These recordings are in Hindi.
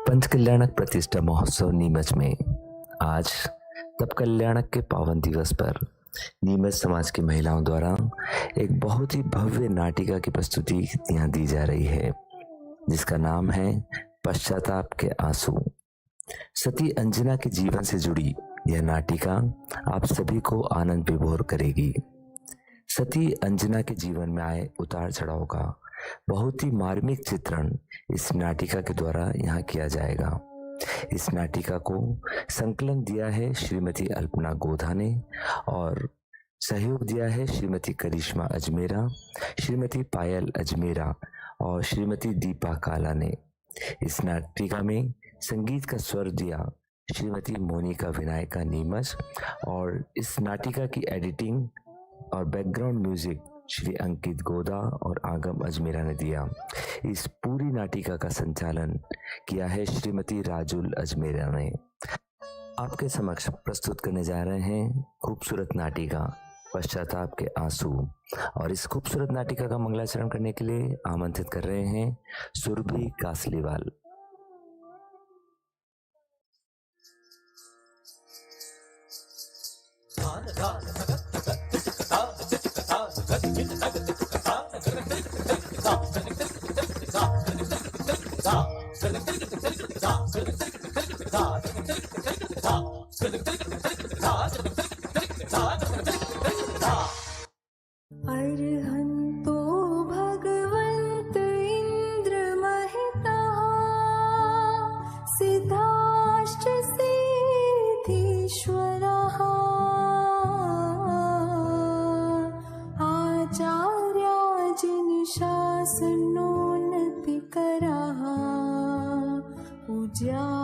पंचकल्याणक प्रतिष्ठा महोत्सव नीमच में आज तप कल्याणक के पावन दिवस पर नीमच समाज की महिलाओं द्वारा एक बहुत ही भव्य नाटिका की प्रस्तुति यहाँ दी जा रही है, जिसका नाम है पश्चाताप के आंसू। सती अंजना के जीवन से जुड़ी यह नाटिका आप सभी को आनंद विभोर करेगी। सती अंजना के जीवन में आए उतार चढ़ाव का बहुत ही मार्मिक चित्रण इस नाटिका के द्वारा यहाँ किया जाएगा। इस नाटिका को संकलन दिया है श्रीमती अल्पना गोधा ने और सहयोग दिया है श्रीमती करिश्मा अजमेरा, श्रीमती पायल अजमेरा और श्रीमती दीपा काला ने। इस नाटिका में संगीत का स्वर दिया श्रीमती मोनिका विनायका नीमच और इस नाटिका की एडिटिंग और बैकग्राउंड म्यूजिक श्री अंकित गोदा और आगम अजमेरा ने दिया। इस पूरी नाटिका का संचालन किया है श्रीमती राजुल अजमेरा ने। आपके समक्ष प्रस्तुत करने जा रहे हैं खूबसूरत नाटिका पश्चाताप के आंसू। और इस खूबसूरत नाटिका का मंगलाचरण करने के लिए आमंत्रित कर रहे हैं सुरभि कासलीवाल। अर्हन्तो भगवन्त इन्द्रमहितः सिद्धाश्च सिद्धीश्वरः आचार्याजिनुशासनोन्नतिकरः पूज्यापाध्यायकाः।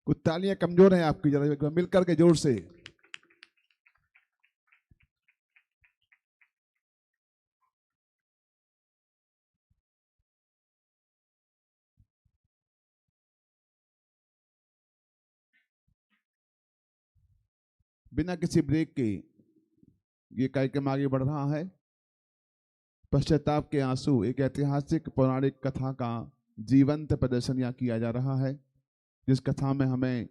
कुछ तालियां कमजोर हैं आपकी, जरा एक बार मिलकर के जोर से। बिना किसी ब्रेक के ये कार्यक्रम आगे बढ़ रहा है। पश्चाताप के आंसू, एक ऐतिहासिक पौराणिक कथा का जीवंत प्रदर्शन यहाँ किया जा रहा है, जिस कथा में हमें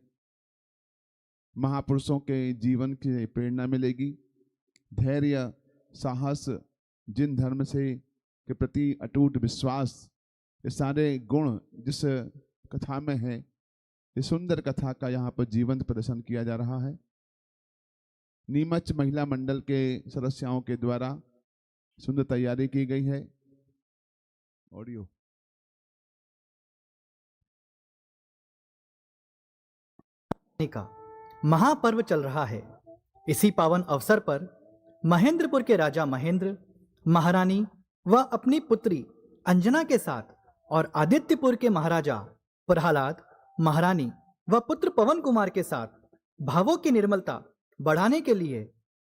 महापुरुषों के जीवन की प्रेरणा मिलेगी। धैर्य, साहस, जिन धर्म से के प्रति अटूट विश्वास, ये सारे गुण जिस कथा में है, ये सुंदर कथा का यहाँ पर जीवंत प्रदर्शन किया जा रहा है। नीमच महिला मंडल के सदस्यों के द्वारा सुंदर तैयारी की गई है। ऑडियो का महापर्व चल रहा है। इसी पावन अवसर पर महेंद्रपुर के राजा महेंद्र, महारानी व अपनी पुत्री अंजना के साथ और आदित्यपुर के महाराजा प्रहलाद, महारानी व पुत्र पवन कुमार के साथ भावों की निर्मलता बढ़ाने के लिए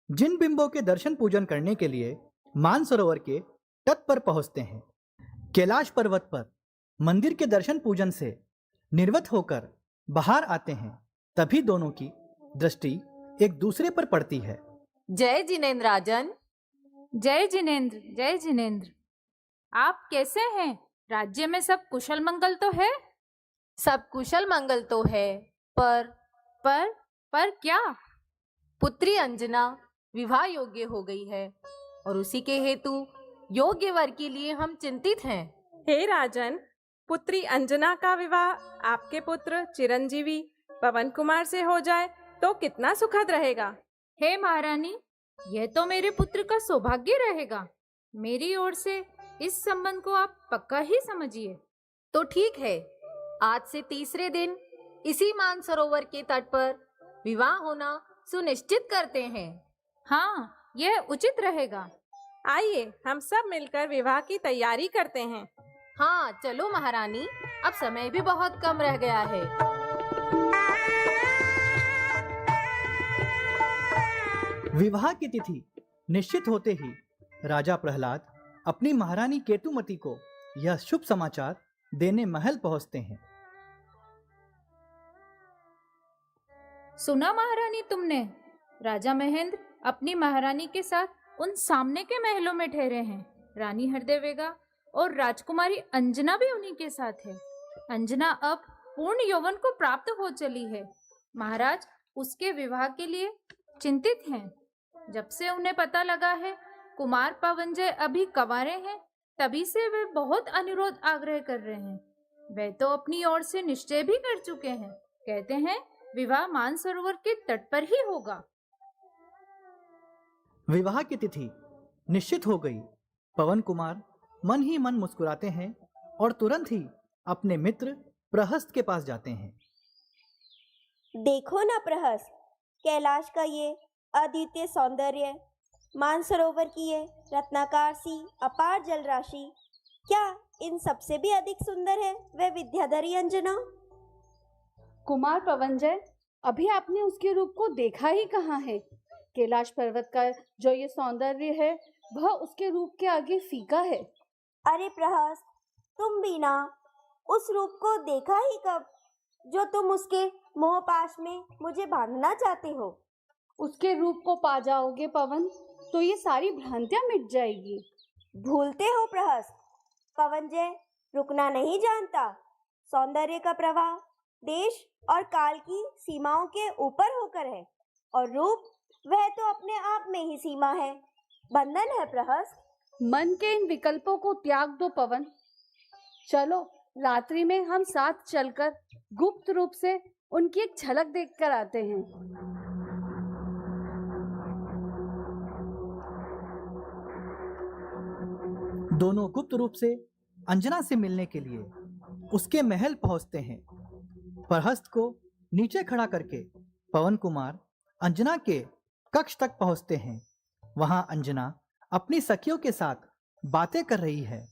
जिन बिंबों के दर्शन पूजन करने के लिए मानसरोवर के तट पर पहुंचते हैं। कैलाश पर्वत पर मंदिर के दर्शन पूजन से निर्वत होकर बाहर आते हैं, तभी दोनों की दृष्टि एक दूसरे पर पड़ती है। जय जिनेंद्र राजन। जय जिनेंद्र, जय जिनेंद्र। आप कैसे हैं? राज्य में सब कुशल मंगल तो है? सब कुशल मंगल तो है, पर क्या? पुत्री अंजना विवाह योग्य हो गई है और उसी के हेतु योग्य वर के लिए हम चिंतित हैं। हे राजन, पुत्री अंजना का विवाह आपके पुत्र चिरंजीवी पवन कुमार से हो जाए तो कितना सुखद रहेगा। हे महारानी, यह तो मेरे पुत्र का सौभाग्य रहेगा। मेरी ओर से इस संबंध को आप पक्का ही समझिए। तो ठीक है, आज से तीसरे दिन इसी मानसरोवर के तट पर विवाह होना सुनिश्चित करते हैं। हाँ, यह उचित रहेगा। आइए हम सब मिलकर विवाह की तैयारी करते हैं। हाँ चलो महारानी, अब समय भी बहुत कम रह गया है। विवाह की तिथि निश्चित होते ही राजा प्रहलाद अपनी महारानी केतुमती को यह शुभ समाचार देने महल पहुंचते हैं। सुना महारानी तुमने? राजा महेंद्र अपनी महारानी के साथ उन सामने के महलों में ठहरे हैं। रानी हरदेवेगा और राजकुमारी अंजना भी उन्हीं के साथ है। अंजना अब पूर्ण यौवन को प्राप्त हो चली है। महाराज उसके विवाह के लिए चिंतित हैं। जब से उन्हें पता लगा है कुमार पवनजय अभी कंवारे हैं, तभी से वे बहुत अनुरोध आग्रह कर रहे हैं। वे तो अपनी ओर से निश्चय भी कर चुके हैं। कहते हैं विवाह मानसरोवर के तट पर ही होगा। विवाह की तिथि निश्चित हो गई। पवन कुमार मन ही मन मुस्कुराते हैं और तुरंत ही अपने मित्र प्रहस्त के पास जाते हैं। देखो ना प्रहस्त, कैलाश का ये अद्वितीय सौंदर्य, मानसरोवर की ये रत्नाकार सी अपार जल राशि, क्या इन सबसे भी अधिक सुंदर है वह विद्याधरी अंजना? कुमार पवनजय, अभी आपने उसके रूप को देखा ही कहाँ है। कैलाश पर्वत का जो ये सौंदर्य है वह उसके रूप के आगे फीका है। अरे प्रहस्त, तुम भी ना उस रूप को देखा ही कब, जो तुम उसके मोहपाश में मुझे बांधना चाहते हो। उसके रूप को पा जाओगे पवन, तो ये सारी भ्रांतियां मिट जाएगी। भूलते हो प्रहस्त, पवनजय रुकना नहीं जानता। सौंदर्य का प्रवाह देश और काल की सीमाओं के ऊपर होकर है, और रूप वह तो अपने आप में ही सीमा है, बंधन है प्रहस्त। मन के इन विकल्पों को त्याग दो पवन। चलो रात्रि में हम साथ चलकर गुप्त रूप से उनकी एक झलक देखकर आते हैं। दोनों गुप्त रूप से अंजना से मिलने के लिए उसके महल पहुंचते हैं। प्रहस्त को नीचे खड़ा करके पवन कुमार अंजना के कक्ष तक पहुंचते हैं। वहां अंजना अपनी सखियों के साथ बातें कर रही है।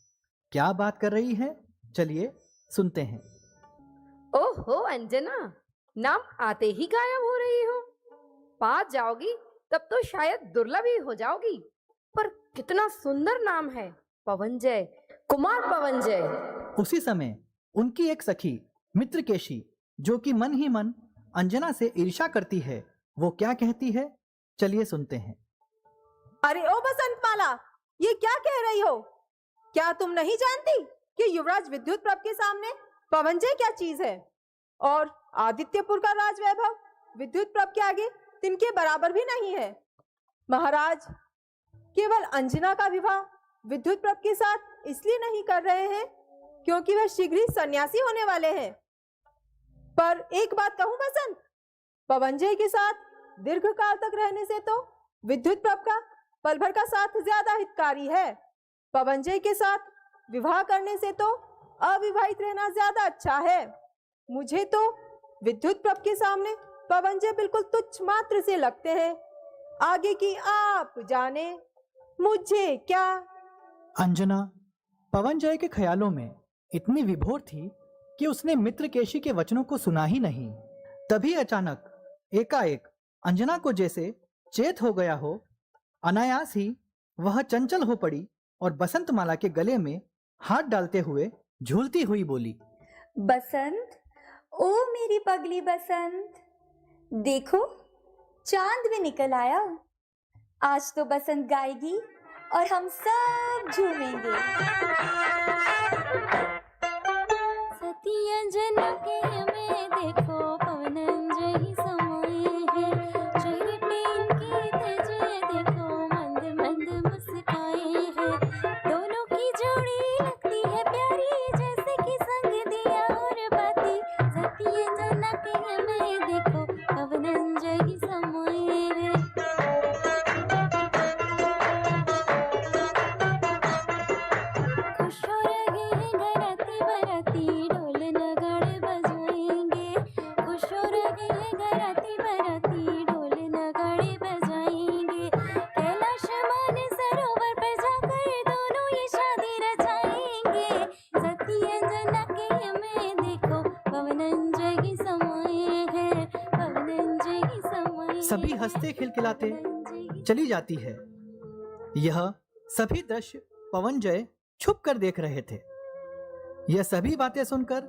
क्या बात कर रही है, चलिए सुनते हैं। ओहो अंजना, नाम आते ही गायब हो रही हो। पास जाओगी तब तो शायद दुर्लभ ही हो जाओगी। पर कितना सुंदर नाम है, पवनजय, कुमार पवनजय। उसी समय उनकी एक सखी मित्रकेशी, जो कि मन ही मन अंजना से ईर्ष्या करती है, वो क्या कहती है, चलिए सुनते हैं। अरे ओ बसंतमाला, ये क्या कह रही हो? क्या तुम नहीं जानती कि युवराज विद्युत प्रभ के सामने पवनजय क्या चीज है? और आदित्यपुर का राज वैभव विद्युत प्रभ के आगे तिनके बराबर भी नहीं है। महाराज केवल अंजना का विवाह विद्युत प्रभ के साथ इसलिए नहीं कर रहे हैं क्योंकि वह शीघ्र ही सन्यासी होने वाले हैं। पर एक बात कहूं बसंत, पवनजय के साथ दीर्घ काल तक रहने से तो विद्युत प्रभ का पल भर का साथ ज्यादा हितकारी है। पवनजय के साथ विवाह करने से तो अविवाहित रहना ज्यादा अच्छा है। मुझे तो विद्युत प्रभ के सामने पवनजय बिल्कुल तुच्छ मात्र से लगते हैं। आगे की आप जाने, मुझे क्या। अंजना पवनजय के ख्यालों में इतनी विभोर थी कि उसने मित्रकेशी के वचनों को सुना ही नहीं। तभी अचानक एकाएक अंजना को जैसे चेत हो गया हो, अनायास ही वह चंचल हो पड़ी और बसंतमाला के गले में हाथ डालते हुए झूलती हुई बोली, बसंत, ओ मेरी पगली बसंत, देखो चांद भी निकल आया। आज तो बसंत गाएगी और हम सब झूमेंगे। सती अंजना के में देखो पवनंजय ही समाये हैं। चेहरे पे इनके तेजे देखो मंद मंद मुस्काए हैं। दोनों की जोड़ी लगती है प्यारी, जैसे कि संग दिया और बाती। सती अंजना के में देखो पवनंजय ही समाये हैं। खुश हो रहे हैं घराती बराती, ढोल नगाड़े बजाएंगे। खुश हो रहे हैं घराती बराती, ढोल नगाड़े बजाएंगे। कैलाश माने सरोवर पर जाकर दोनों ये शादी रचाएंगे। सती अंजना के में देखो पवनंजय ही समाये हैं। पवनंजय ही समाये। सभी हंसते खिलखिलाते चली जाती है। यह सभी दृश्य पवनजय छुप कर देख रहे थे। यह सभी बातें सुनकर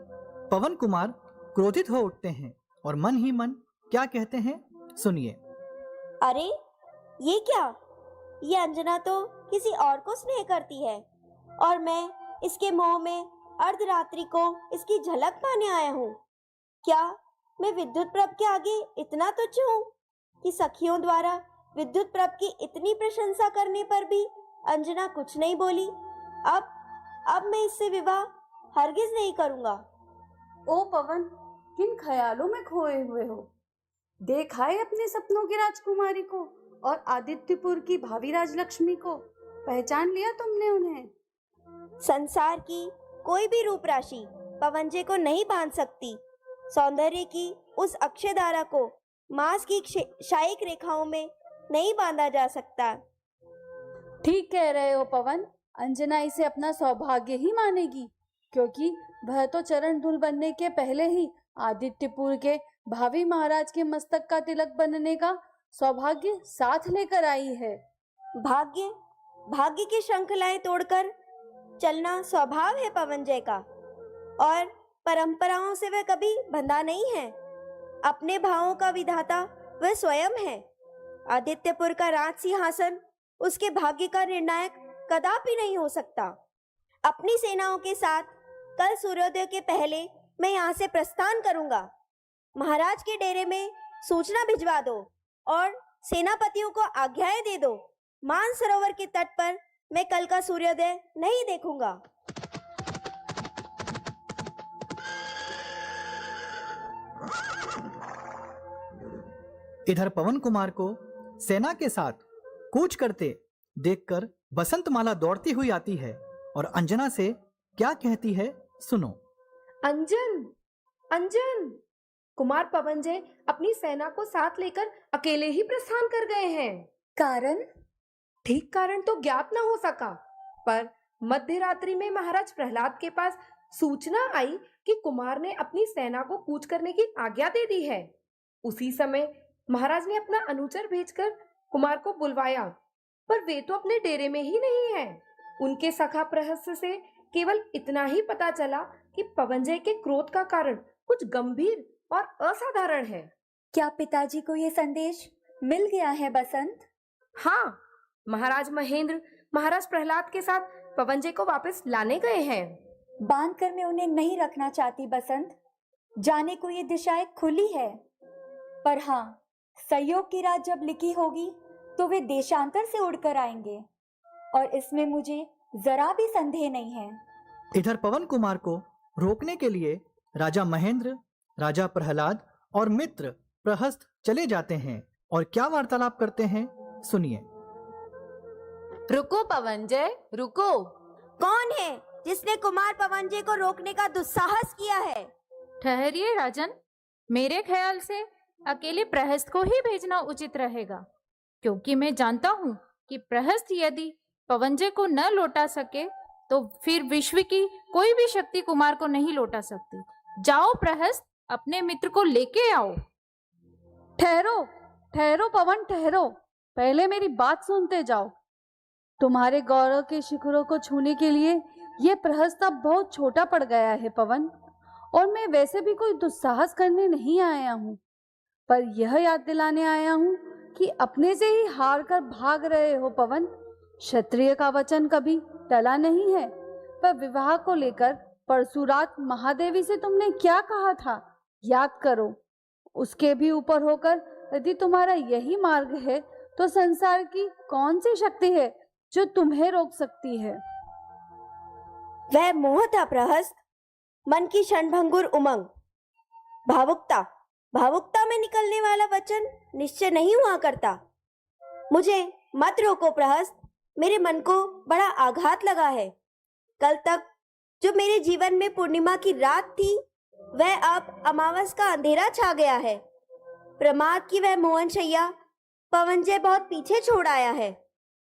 पवन कुमार क्रोधित हो उठते हैं और मन ही मन क्या कहते हैं, सुनिए। अरे ये क्या? ये अंजना तो किसी और को स्नेह करती है और मैं इसके मोह में अर्धरात्रि को इसकी झलक पाने आया हूँ। क्या मैं विद्युत प्रभ के आगे इतना तुच्छ हूँ कि सखियों द्वारा विद्युत प्रभ की इतनी प्रशंसा करने पर भी अंजना कुछ नहीं बोली? अब मैं इससे विवाह हरगिज नहीं करूंगा। ओ पवन, किन ख्यालों में खोए हुए हो? देखा है अपने सपनों की राजकुमारी को और आदित्यपुर की भावी राजलक्ष्मी को? पहचान लिया तुमने उन्हें? संसार की कोई भी रूप राशि पवनजय को नहीं बांध सकती। सौंदर्य की उस अक्षय धारा को मांस की शायिक रेखाओं में नहीं बांधा जा सकता। ठीक कह रहे हो पवन, अंजना इसे अपना सौभाग्य ही मानेगी, क्योंकि वह तो चरण धूल बनने के पहले ही आदित्यपुर के भावी महाराज के मस्तक का तिलक बनने का सौभाग्य साथ लेकर आई है। भाग्य की श्रृंखलाएं तोड़कर चलना स्वभाव है पवनजय का, और परंपराओं से वह कभी बंधा नहीं है। अपने भावों का विधाता वह स्वयं है। आदित्यपुर का राज सिंहासन उसके भाग्य का निर्णायक कदापि नहीं हो सकता। अपनी सेनाओं के साथ कल सूर्योदय के पहले मैं यहाँ से प्रस्थान करूंगा। महाराज के डेरे में सूचना भिजवा दो और सेनापतियों को आज्ञाएं दे दो। मान सरोवर के तट पर मैं कल का सूर्योदय नहीं देखूंगा। इधर पवन कुमार को सेना के साथ कूच करते देखकर बसंतमाला दौड़ती हुई आती है और अंजना से क्या कहती है सुनो। अंजन, अंजन, कुमार पवनजय अपनी सेना को साथ लेकर अकेले ही प्रस्थान कर गए हैं। कारण? ठीक कारण तो ज्ञात न हो सका, पर मध्य रात्रि में महाराज प्रहलाद के पास सूचना आई कि कुमार ने अपनी सेना को कूच करने की आज्ञा दे दी है। उसी समय महाराज ने अपना अनुचर भेजकर कुमार को बुलवाया, पर वे तो अपने डेरे में ही नहीं है। उनके सखा प्रहस्त से केवल इतना ही पता चला कि पवनजय के क्रोध का कारण कुछ गंभीर और असाधारण है। क्या पिताजी को ये संदेश मिल गया है बसंत? हाँ, महाराज महेंद्र महाराज प्रहलाद के साथ पवनजय को वापस लाने गए हैं। बांध कर मैं उन्हें नहीं रखना चाहती बसंत। जाने को ये दिशाएं खुली है, पर हाँ, सहयोग की रात जब लिखी होगी तो वे देशांतर से उड़कर आएंगे, और इसमें मुझे जरा भी संदेह नहीं है। इधर पवन कुमार को रोकने के लिए राजा महेंद्र, राजा प्रहलाद और मित्र प्रहस्त चले जाते हैं और क्या वार्तालाप करते हैं सुनिए। रुको पवनजय, रुको। कौन है जिसने कुमार पवनजय को रोकने का दुस्साहस किया है? ठहरिए राजन, मेरे ख्याल से अकेले प्रहस्त को ही भेजना उचित रहेगा, क्योंकि मैं जानता हूँ कि प्रहस्त यदि पवनजय को न लौटा सके तो फिर विश्व की कोई भी शक्ति कुमार को नहीं लौटा सकती। जाओ प्रहस्त, अपने मित्र को लेके आओ। ठहरो ठहरो पवन, ठहरो, पहले मेरी बात सुनते जाओ। तुम्हारे गौरव के शिखरों को छूने के लिए ये प्रहस्त अब बहुत छोटा पड़ गया है पवन, और मैं वैसे भी कोई दुस्साहस करने नहीं आया हूँ, पर यह याद दिलाने आया हूँ कि अपने से ही हार कर भाग रहे हो पवन। क्षत्रिय का वचन कभी टला नहीं है, पर विवाह को लेकर परसों रात महादेवी से तुमने क्या कहा था, याद करो। उसके भी ऊपर होकर यदि तुम्हारा यही मार्ग है तो संसार की कौन सी शक्ति है जो तुम्हें रोक सकती है? वह मोह था प्रहस्त, मन की क्षणभंगुर उमंग, भावुकता में निकलने वाला वचन निश्चय नहीं हुआ करता। मुझे मत रोको प्रहस्त, मेरे मन को बड़ा आघात लगा है। कल तक जो मेरे जीवन में पूर्णिमा की रात थी, वह अब अमावस का अंधेरा छा गया है। प्रमाद की वह मोहन शैया पवनजय बहुत पीछे छोड़ आया है।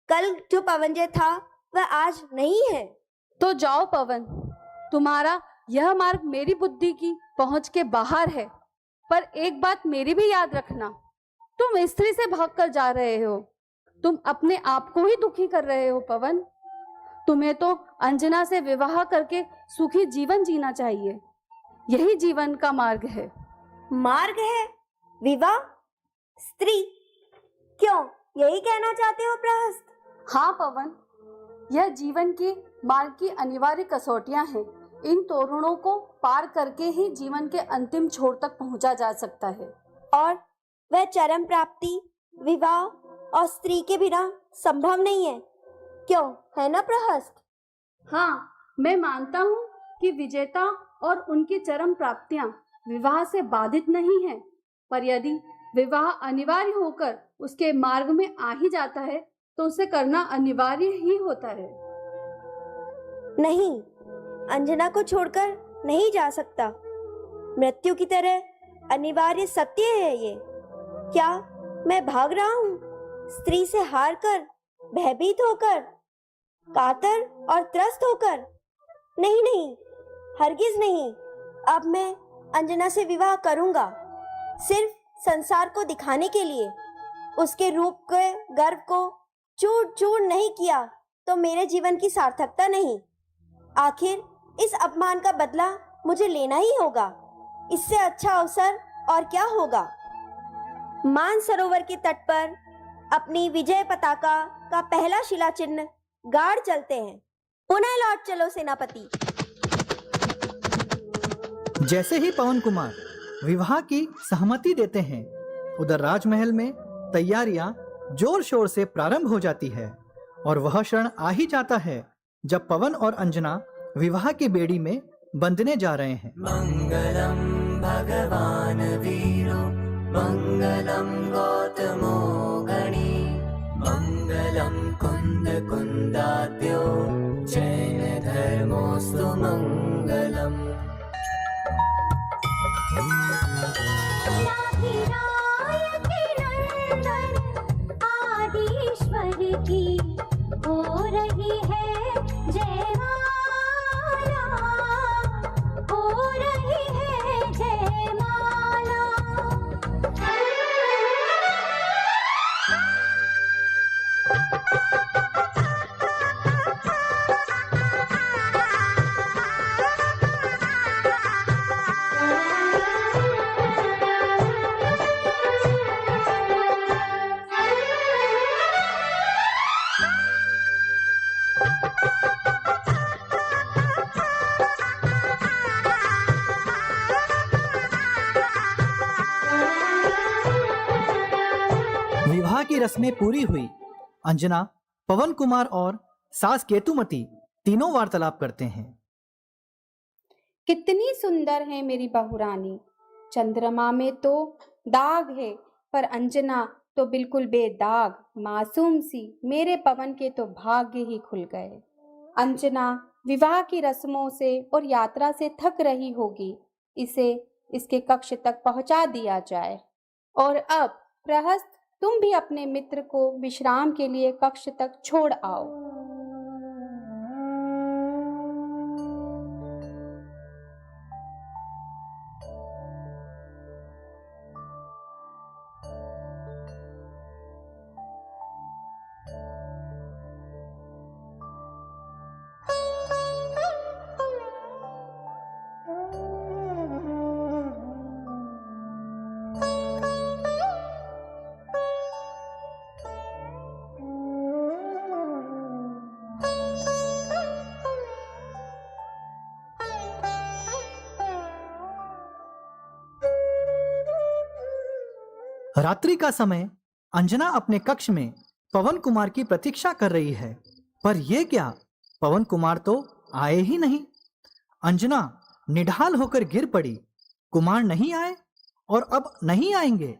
कल जो पवनजय था वह आज नहीं है। तो जाओ पवन, तुम्हारा यह मार्ग मेरी बुद्धि की पहुंच के बाहर है, पर एक बात मेरी भी याद रखना, तुम स्त्री से भागकर जा रहे हो, तुम अपने आप को ही दुखी कर रहे हो पवन। तुम्हें तो अंजना से विवाह करके सुखी जीवन जीना चाहिए, यही जीवन का मार्ग है। मार्ग है? विवाह? स्त्री? क्यों, यही कहना चाहते हो प्रहस्त? हाँ पवन, यह जीवन के मार्ग की अनिवार्य कसौटियां हैं। इन तोरणों को पार करके ही जीवन के अंतिम छोर तक पहुंचा जा सकता है। और वह चरम प्राप्ति विवाह और स्त्री के बिना संभव नहीं है, क्यों, है ना प्रहस्त? हाँ, मैं मानता हूँ कि विजेता और उनकी चरम प्राप्तियां विवाह से बाधित नहीं है, पर यदि विवाह अनिवार्य होकर उसके मार्ग में आ ही जाता है तो उसे करना अनिवार्य ही होता है। नहीं, अंजना को छोड़कर नहीं जा सकता। मृत्यु की तरह अनिवार्य सत्य है ये। क्या मैं भाग रहा हूँ स्त्री से हार कर, भयभीत होकर, कातर और त्रस्त होकर? नहीं नहीं, हरगिज नहीं। अब मैं अंजना से विवाह करूंगा, सिर्फ संसार को दिखाने के लिए। उसके रूप के गर्व को चूर चूर नहीं किया तो मेरे जीवन की सार्थकता नहीं। आखिर इस अपमान का बदला मुझे लेना ही होगा। इससे अच्छा अवसर और क्या होगा? मान सरोवर के तट पर अपनी विजय पताका का पहला शिला चिन्ह गाड़ चलते हैं। पुनः लौट चलो सेनापति। जैसे ही पवन कुमार विवाह की सहमति देते हैं, उधर राजमहल में तैयारियां जोर शोर से प्रारंभ हो जाती है और वह क्षण आ ही जाता है जब पवन और अंजना विवाह की बेड़ी में बंधने जा रहे हैं। मंगलम भगवान वीरो, मंगलम गौतमो गणी, मंगलम कुंद कुंदाद्यो, जैन ईश्वर की हो रही है जयमाला, हो रही है जयमाला। विवाह की रस्में पूरी हुई। अंजना, पवन कुमार और सास केतुमती तीनों वार्तालाप करते हैं। कितनी सुंदर है मेरी बहुरानी। चंद्रमा में तो दाग है, पर अंजना तो बिल्कुल बेदाग, मासूम सी। मेरे पवन के तो भाग्य ही खुल गए। अंजना विवाह की रस्मों से और यात्रा से थक रही होगी, इसे इसके कक्ष तक पहुंचा दिया जाए। और अब प्रहस्त, तुम भी अपने मित्र को विश्राम के लिए कक्ष तक छोड़ आओ। रात्रि का समय अंजना अपने कक्ष में पवन कुमार की प्रतीक्षा कर रही है, पर यह क्या, पवन कुमार तो आए ही नहीं। अंजना निढाल होकर गिर पड़ी। कुमार नहीं आए और अब नहीं आएंगे।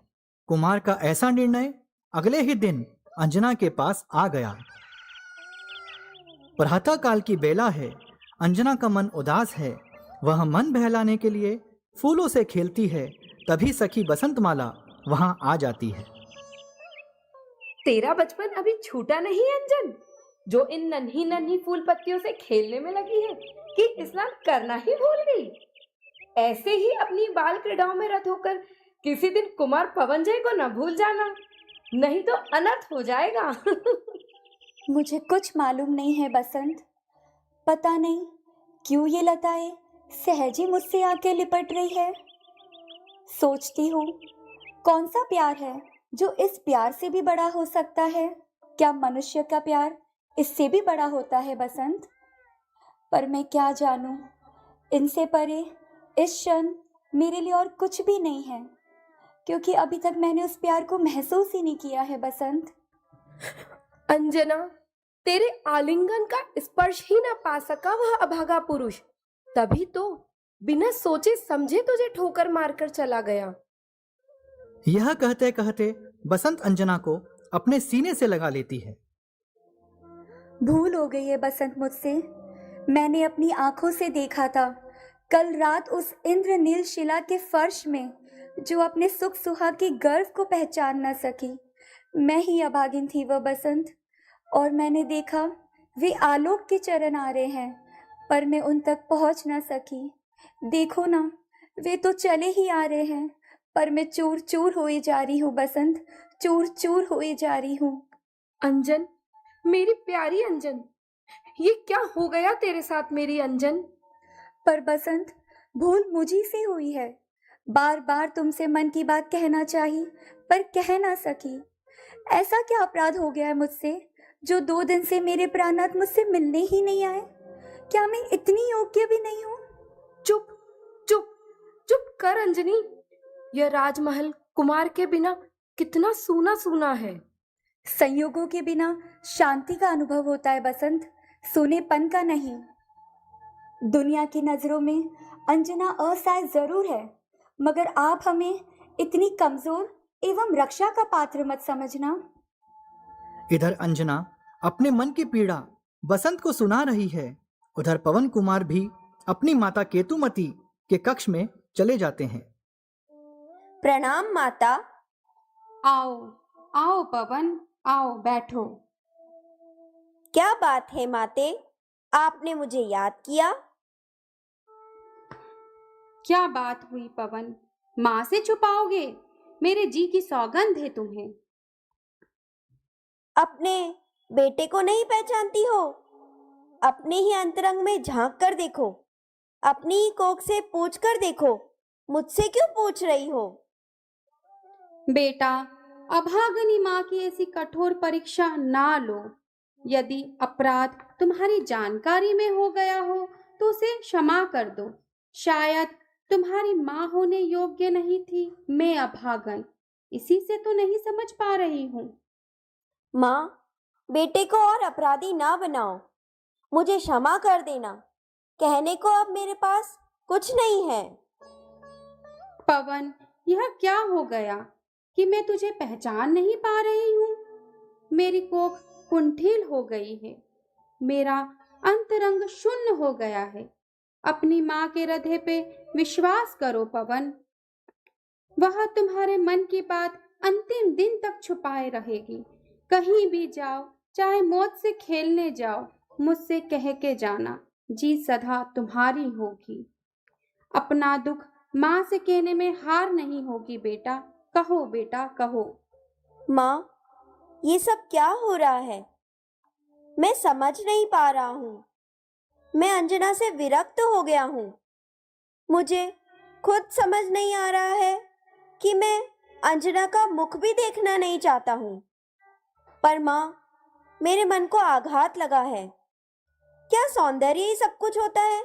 कुमार का ऐसा निर्णय अगले ही दिन अंजना के पास आ गया। प्रातः काल की बेला है। अंजना का मन उदास है। वह मन बहलाने के लिए फूलों से खेलती है। तभी सखी बसंतमाला वहां आ जाती है। तेरा बचपन अभी छूटा नहीं अंजन, जो इन नन्ही नन्ही फूल पत्तियों से खेलने में लगी है कि स्नान करना ही भूल गई। ऐसे ही अपनी बाल क्रीड़ाओं में रत होकर किसी दिन कुमार पवनजय को न भूल जाना, नहीं तो अनर्थ हो जाएगा। मुझे कुछ मालूम नहीं है बसंत। पता नहीं क्यों ये लताएं सहज ही मुझसे आके लिपट रही है। सोचती हूँ कौन सा प्यार है जो इस प्यार से भी बड़ा हो सकता है। क्या मनुष्य का प्यार इससे भी बड़ा होता है बसंत? पर मैं क्या जानूं, इनसे परे इस क्षण मेरे लिए और कुछ भी नहीं है, क्योंकि अभी तक मैंने उस प्यार को महसूस ही नहीं किया है बसंत। अंजना, तेरे आलिंगन का स्पर्श ही न पा सका वह अभागा पुरुष, तभी तो बिना सोचे समझे तुझे ठोकर मारकर चला गया। यह कहते कहते बसंत अंजना को अपने सीने से लगा लेती है। भूल हो गई है बसंत मुझसे। मैंने अपनी आंखों से देखा था कल रात उस इंद्रनील शिला के फर्श में, जो अपने सुख सुहाग के गर्व को पहचान न सकी। मैं ही अभागिन थी वह बसंत। और मैंने देखा वे आलोक के चरण आ रहे हैं, पर मैं उन तक पहुंच न सकी। देखो ना, वे तो चले ही आ रहे हैं, पर मैं चूर चूर हुई जा रही हूँ बसंत, चूर चूर हुई जा रही हूँ। अंजन, मेरी प्यारी अंजन, ये क्या हो गया तेरे साथ मेरी अंजन? पर बसंत, भूल मुझी से हुई है। बार बार तुमसे मन की बात कहना चाहिए, पर कह ना सकी। ऐसा क्या अपराध हो गया है मुझसे, जो 2 दिन से मेरे प्राणनाथ मुझसे मिलने ही नहीं आए? क्या मैं इतनी योग्य भी नहीं हूँ? चुप चुप चुप कर अंजनी। यह राजमहल कुमार के बिना कितना सूना सूना है। संयोगों के बिना शांति का अनुभव होता है बसंत, सूनेपन का नहीं। दुनिया की नजरों में अंजना असहाय जरूर है, मगर आप हमें इतनी कमजोर एवं रक्षा का पात्र मत समझना। इधर अंजना अपने मन की पीड़ा बसंत को सुना रही है। उधर पवन कुमार भी अपनी माता केतुमती के कक्ष में चले जाते हैं। प्रणाम माता। आओ आओ पवन, आओ बैठो। क्या बात है माते, आपने मुझे याद किया? क्या बात हुई पवन, माँ से छुपाओगे? मेरे जी की सौगंध है तुम्हें। अपने बेटे को नहीं पहचानती हो? अपने ही अंतरंग में झांक कर देखो, अपनी ही कोख से पूछ कर देखो, मुझसे क्यों पूछ रही हो? बेटा, अभागनी माँ की ऐसी कठोर परीक्षा ना लो। यदि अपराध तुम्हारी जानकारी में हो गया हो तो उसे क्षमा कर दो। शायद तुम्हारी माँ होने योग्य नहीं थी मैं अभागन, इसी से तो नहीं समझ पा रही हूँ। माँ, बेटे को और अपराधी ना बनाओ, मुझे क्षमा कर देना। कहने को अब मेरे पास कुछ नहीं है। पवन, यह क्या हो गया कि मैं तुझे पहचान नहीं पा रही हूँ? मेरी कोख कुंठिल हो गई है, मेरा अंतरंग शून्य हो गया है। अपनी माँ के हृदय पे विश्वास करो पवन, वह तुम्हारे मन की बात अंतिम दिन तक छुपाए रहेगी। कहीं भी जाओ, चाहे मौत से खेलने जाओ, मुझसे कह के जाना, जी सदा तुम्हारी होगी। अपना दुख माँ से कहने में हार नहीं होगी बेटा, कहो बेटा कहो। माँ, ये सब क्या हो रहा है? मैं समझ नहीं पा रहा हूँ। मैं अंजना से विरक्त हो गया हूँ। मुझे खुद समझ नहीं आ रहा है कि मैं अंजना का मुख भी देखना नहीं चाहता हूँ। पर माँ, मेरे मन को आघात लगा है। क्या सौंदर्य ही सब कुछ होता है?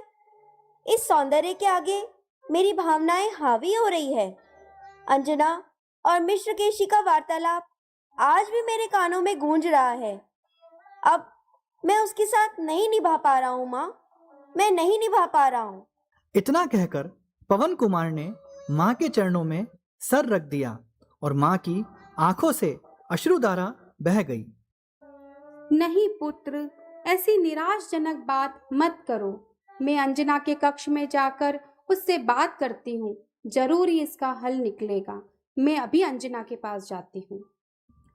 इस सौंदर्य के आगे मेरी भावनाएं हावी हो रही है। अंजना और मिश्र केशी का वार्तालाप आज भी मेरे कानों में गूंज रहा है। अब मैं उसके साथ नहीं निभा पा रहा हूँ माँ, मैं नहीं निभा पा रहा हूँ। इतना कहकर पवन कुमार ने माँ के चरणों में सर रख दिया और माँ की आंखों से अश्रुधारा बह गई। नहीं पुत्र, ऐसी निराशजनक बात मत करो। मैं अंजना के कक्ष में जाकर उससे बात करती हूँ, जरूर ही इसका हल निकलेगा। मैं अभी अंजना के पास जाती हूँ।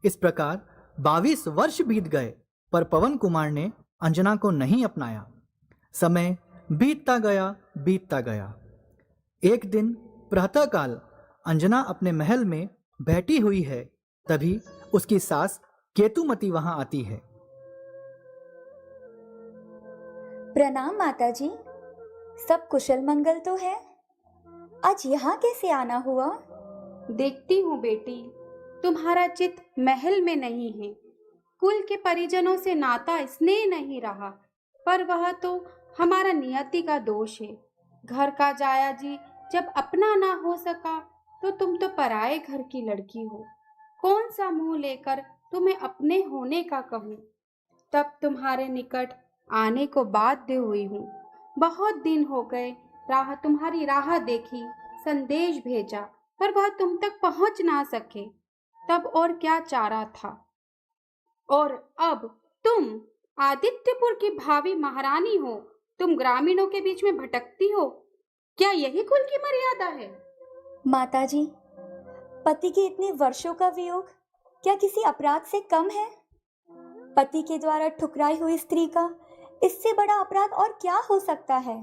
इस प्रकार 22 वर्ष बीत गए, पर पवन कुमार ने अंजना को नहीं अपनाया। समय बीतता गया। एक दिन प्रातःकाल अंजना अपने महल में बैठी हुई है, तभी उसकी सास केतुमती वहां आती है। प्रणाम माताजी, सब कुशल मंगल तो है? आज यहाँ कैसे आना हुआ? देखती हूँ बेटी, तुम्हारा चित्त महल में नहीं है। कुल के परिजनों से नाता स्नेह नहीं रहा, पर वह तो हमारा नियति का दोष है। घर का जाया जी जब अपना ना हो सका तो तुम तो पराए घर की लड़की हो। कौन सा मुंह लेकर तुम्हें अपने होने का कहूँ। तब तुम्हारे निकट आने को बाध्य हुई हूँ। बहुत दिन हो गए, तुम्हारी राह देखी, संदेश भेजा, पर वह तुम तक पहुँच ना सके। तब और क्या चारा था। और अब तुम आदित्यपुर की भावी महारानी हो, तुम ग्रामीणों के बीच में भटकती हो। क्या यही कुल की मर्यादा है? माताजी, पति के इतने वर्षों का वियोग क्या किसी अपराध से कम है? पति के द्वारा ठुकराई हुई स्त्री का इससे बड़ा अपराध और क्या हो सकता है?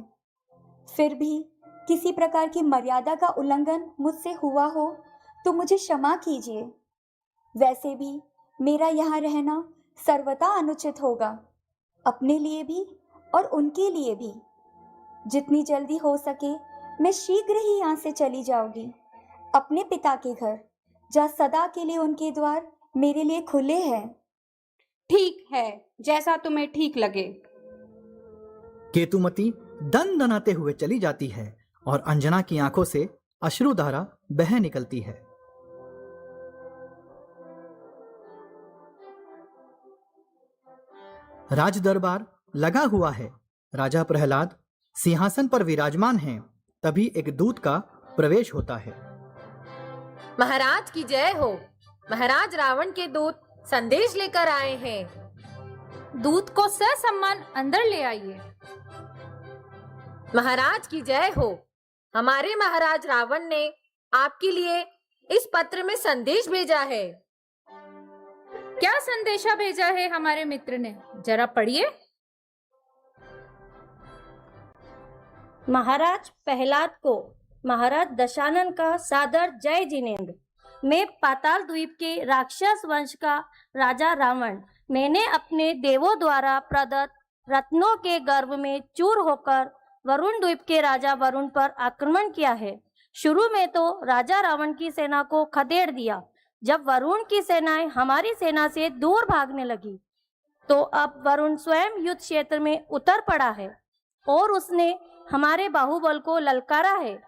फिर भी किसी प्रकार की मर्यादा का उल्लंघन मुझसे हुआ हो तो मुझे क्षमा कीजिए। वैसे भी मेरा यहाँ रहना सर्वथा अनुचित होगा, अपने लिए भी और उनके लिए भी। जितनी जल्दी हो सके मैं शीघ्र ही यहाँ से चली जाऊंगी, अपने पिता के घर, जहाँ सदा के लिए उनके द्वार मेरे लिए खुले हैं। ठीक है, जैसा तुम्हें ठीक लगे। केतुमती दनाते हुए चली जाती है और अंजना की आंखों से अश्रुधारा बह निकलती है। राज दरबार लगा हुआ है। राजा प्रहलाद सिंहासन पर विराजमान हैं। तभी एक दूत का प्रवेश होता है। महाराज की जय हो। महाराज रावण के दूत संदेश लेकर आए हैं। दूत को ससम्मान अंदर ले आइए। महाराज की जय हो। हमारे महाराज रावण ने आपके लिए इस पत्र में संदेश भेजा है। क्या संदेशा भेजा है हमारे मित्र ने, जरा पढ़िए। महाराज प्रहलाद को महाराज दशानन का सादर जय जिनेंद्र। मैं पाताल द्वीप के राक्षस वंश का राजा रावण, मैंने अपने देवों द्वारा प्रदत्त रत्नों के गर्व में चूर होकर वरुण द्वीप के राजा वरुण पर आक्रमण किया है। शुरू में तो राजा रावण की सेना को खदेड़ दिया। जब वरुण की सेनाएं हमारी सेना से दूर भागने लगी तो अब वरुण स्वयं युद्ध क्षेत्र में उतर पड़ा है और उसने हमारे बाहुबल को ललकारा है।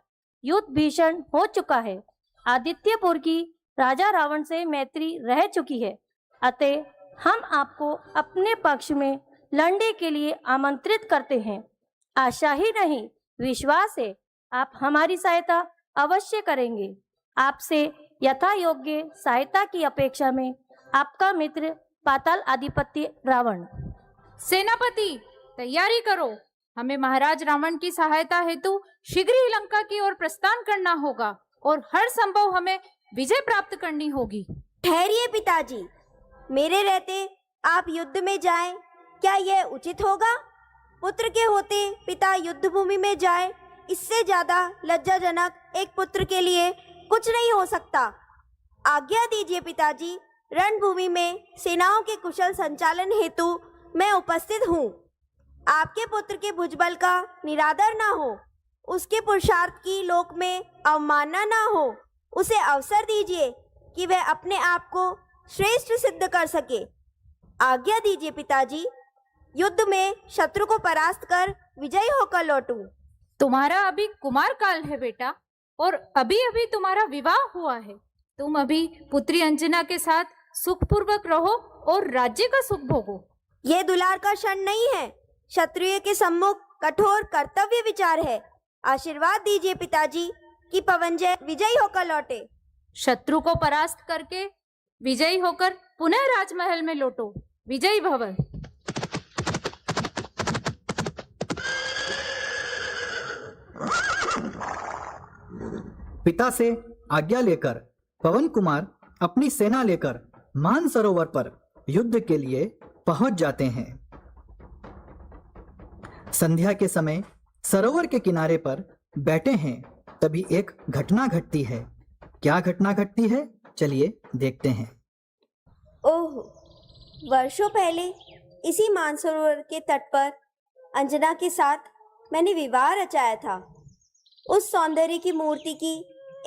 युद्ध भीषण हो चुका है। आदित्यपुर की राजा रावण से मैत्री रह चुकी है, अतः हम आपको अपने पक्ष में लड़ने के लिए आमंत्रित करते हैं। आशा ही नहीं, विश्वास है आप हमारी सहायता अवश्य करेंगे। आपसे यथा योग्य सहायता की अपेक्षा में आपका मित्र पाताल अधिपति रावण। सेनापति तैयारी करो, हमें महाराज रावण की सहायता हेतु शीघ्र ही लंका की ओर प्रस्थान करना होगा और हर संभव हमें विजय प्राप्त करनी होगी। ठहरिए पिताजी, मेरे रहते आप युद्ध में जाएं, क्या यह उचित होगा? पुत्र के होते पिता युद्ध भूमि में जाए, इससे ज्यादा लज्जाजनक एक पुत्र के लिए कुछ नहीं हो सकता। आज्ञा दीजिए पिताजी, रणभूमि में सेनाओं के कुशल संचालन हेतु मैं उपस्थित हूँ। आपके पुत्र के भुजबल का निरादर ना हो, उसके पुरुषार्थ की लोक में अवमानना ना हो। उसे अवसर दीजिए कि वह अपने आप को श्रेष्ठ सिद्ध कर सके। आज्ञा दीजिए पिताजी, युद्ध में शत्रु को परास्त कर विजयी होकर लौटूं। तुम्हारा अभी कुमार काल है बेटा, और अभी अभी तुम्हारा विवाह हुआ है। तुम अभी पुत्री अंजना के साथ सुखपूर्वक रहो और राज्य का सुख भोगो। ये दुलार का क्षण नहीं है, क्षत्रिय के सम्मुख कठोर कर्तव्य विचार है। आशीर्वाद दीजिए पिताजी कि पवनजय विजयी होकर लौटे। शत्रु को परास्त करके विजयी होकर पुनः राजमहल में लौटो। विजयी भव। पिता से आज्ञा लेकर पवन कुमार अपनी सेना लेकर मानसरोवर पर युद्ध के लिए पहुंच जाते हैं। संध्या के समय सरोवर के किनारे पर बैठे हैं, तभी एक घटना घटती है। क्या घटना घटती है, चलिए देखते हैं। ओह, वर्षों पहले इसी मानसरोवर के तट पर अंजना के साथ मैंने विवाह रचाया था। उस सौंदर्य की मूर्ति की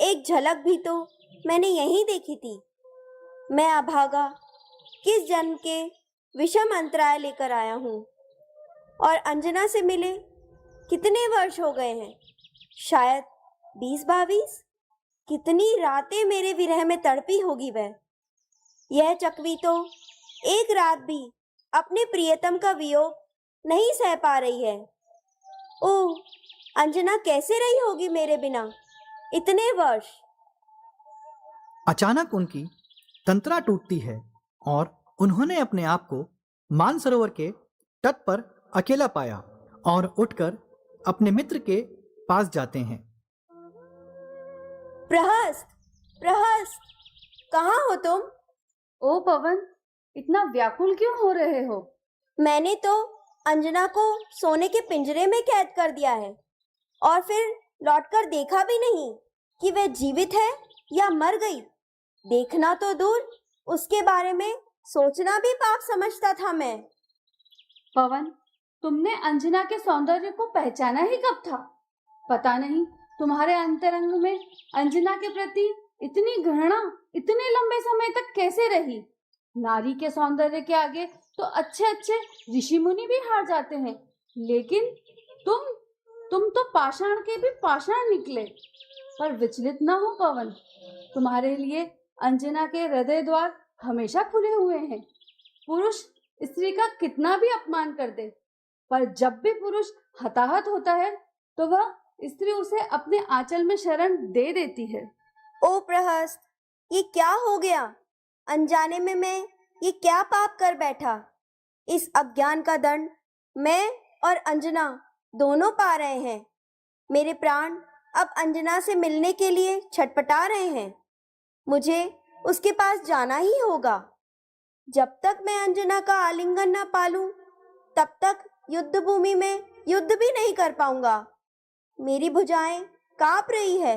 एक झलक भी तो मैंने यहीं देखी थी। मैं अभागा किस जन्म के विषम अंतराय लेकर आया हूँ, और अंजना से मिले कितने वर्ष हो गए हैं, शायद 20-22। कितनी रातें मेरे विरह में तड़पी होगी वह। यह चकवी तो एक रात भी अपने प्रियतम का वियोग नहीं सह पा रही है। ओह, अंजना कैसे रही होगी मेरे बिना इतने वर्ष। अचानक उनकी तंत्रा टूटती है और उन्होंने अपने आप को मानसरोवर के तट पर अकेला पाया और उठकर अपने मित्र के पास जाते हैं। प्रहस्त, प्रहस्त, कहाँ हो तुम? ओ पवन, इतना व्याकुल क्यों हो रहे हो? मैंने तो अंजना को सोने के पिंजरे में कैद कर दिया है और फिर लौटकर देखा भी नहीं कि वह जीवित है या मर गई। देखना तो दूर, उसके बारे में सोचना भी पाप समझता था मैं। पवन, तुमने अंजना के सौंदर्य को पहचाना ही कब था? पता नहीं तुम्हारे अंतरंग में अंजना के प्रति इतनी घृणा इतने लंबे समय तक कैसे रही? नारी के सौंदर्य के आगे तो अच्छे अच्छे ऋषि मुनि भी हार जाते हैं, लेकिन तुम तो पाषाण के भी पाषाण निकले। पर विचलित न हो पवन, तुम्हारे लिए अंजना के हृदय द्वार हमेशा खुले हुए हैं। पुरुष स्त्री का कितना भी अपमान कर दे, पर जब भी पुरुष हताहत होता है तो वह स्त्री उसे अपने आंचल में शरण दे देती है। ओ प्रहस्त, ये क्या हो गया? अनजाने में मैं ये क्या पाप कर बैठा? इस अज्ञान का दंड मैं और अंजना दोनों पा रहे हैं। मेरे प्राण अब अंजना से मिलने के लिए छटपटा रहे हैं। मुझे उसके पास जाना ही होगा। जब तक मैं अंजना का आलिंगन न पालूं, तब तक युद्ध भूमि में युद्ध भी नहीं कर पाऊंगा। मेरी भुजाएं कांप रही है,